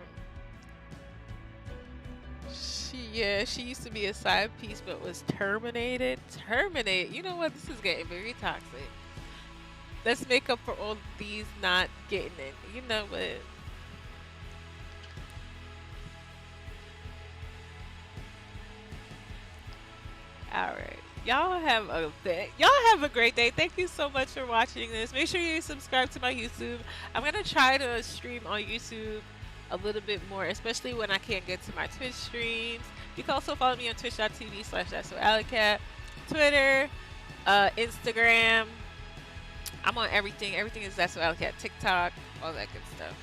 She used to be a side piece, but was terminated. Terminated. You know what? This is getting very toxic. Let's make up for all these not getting it. You know what? Alright. Y'all have a great day. Thank you so much for watching this. Make sure you subscribe to my YouTube. I'm gonna try to stream on YouTube a little bit more, especially when I can't get to my Twitch streams. You can also follow me on twitch.tv/ThatSoAlleyCat, Twitter, Instagram. I'm on everything. Everything is That's So Alley Cat. TikTok, all that good stuff.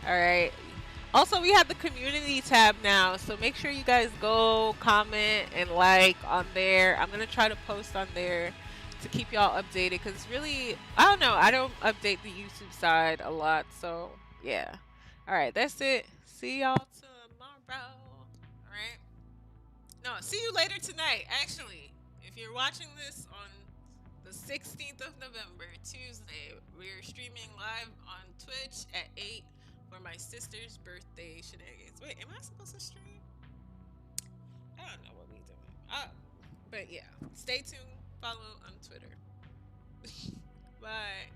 Alright. Also, we have the community tab now, so make sure you guys go comment and like on there. I'm going to try to post on there to keep y'all updated, because really, I don't know, I don't update the YouTube side a lot, so yeah. Alright, that's it. See y'all tomorrow. Alright? No, see you later tonight, actually. If you're watching this on the 16th of November, Tuesday, we're streaming live on Twitch at 8 for my sister's birthday shenanigans. Wait, am I supposed to stream? I don't know what we're doing. But yeah, stay tuned. Follow on Twitter. Bye.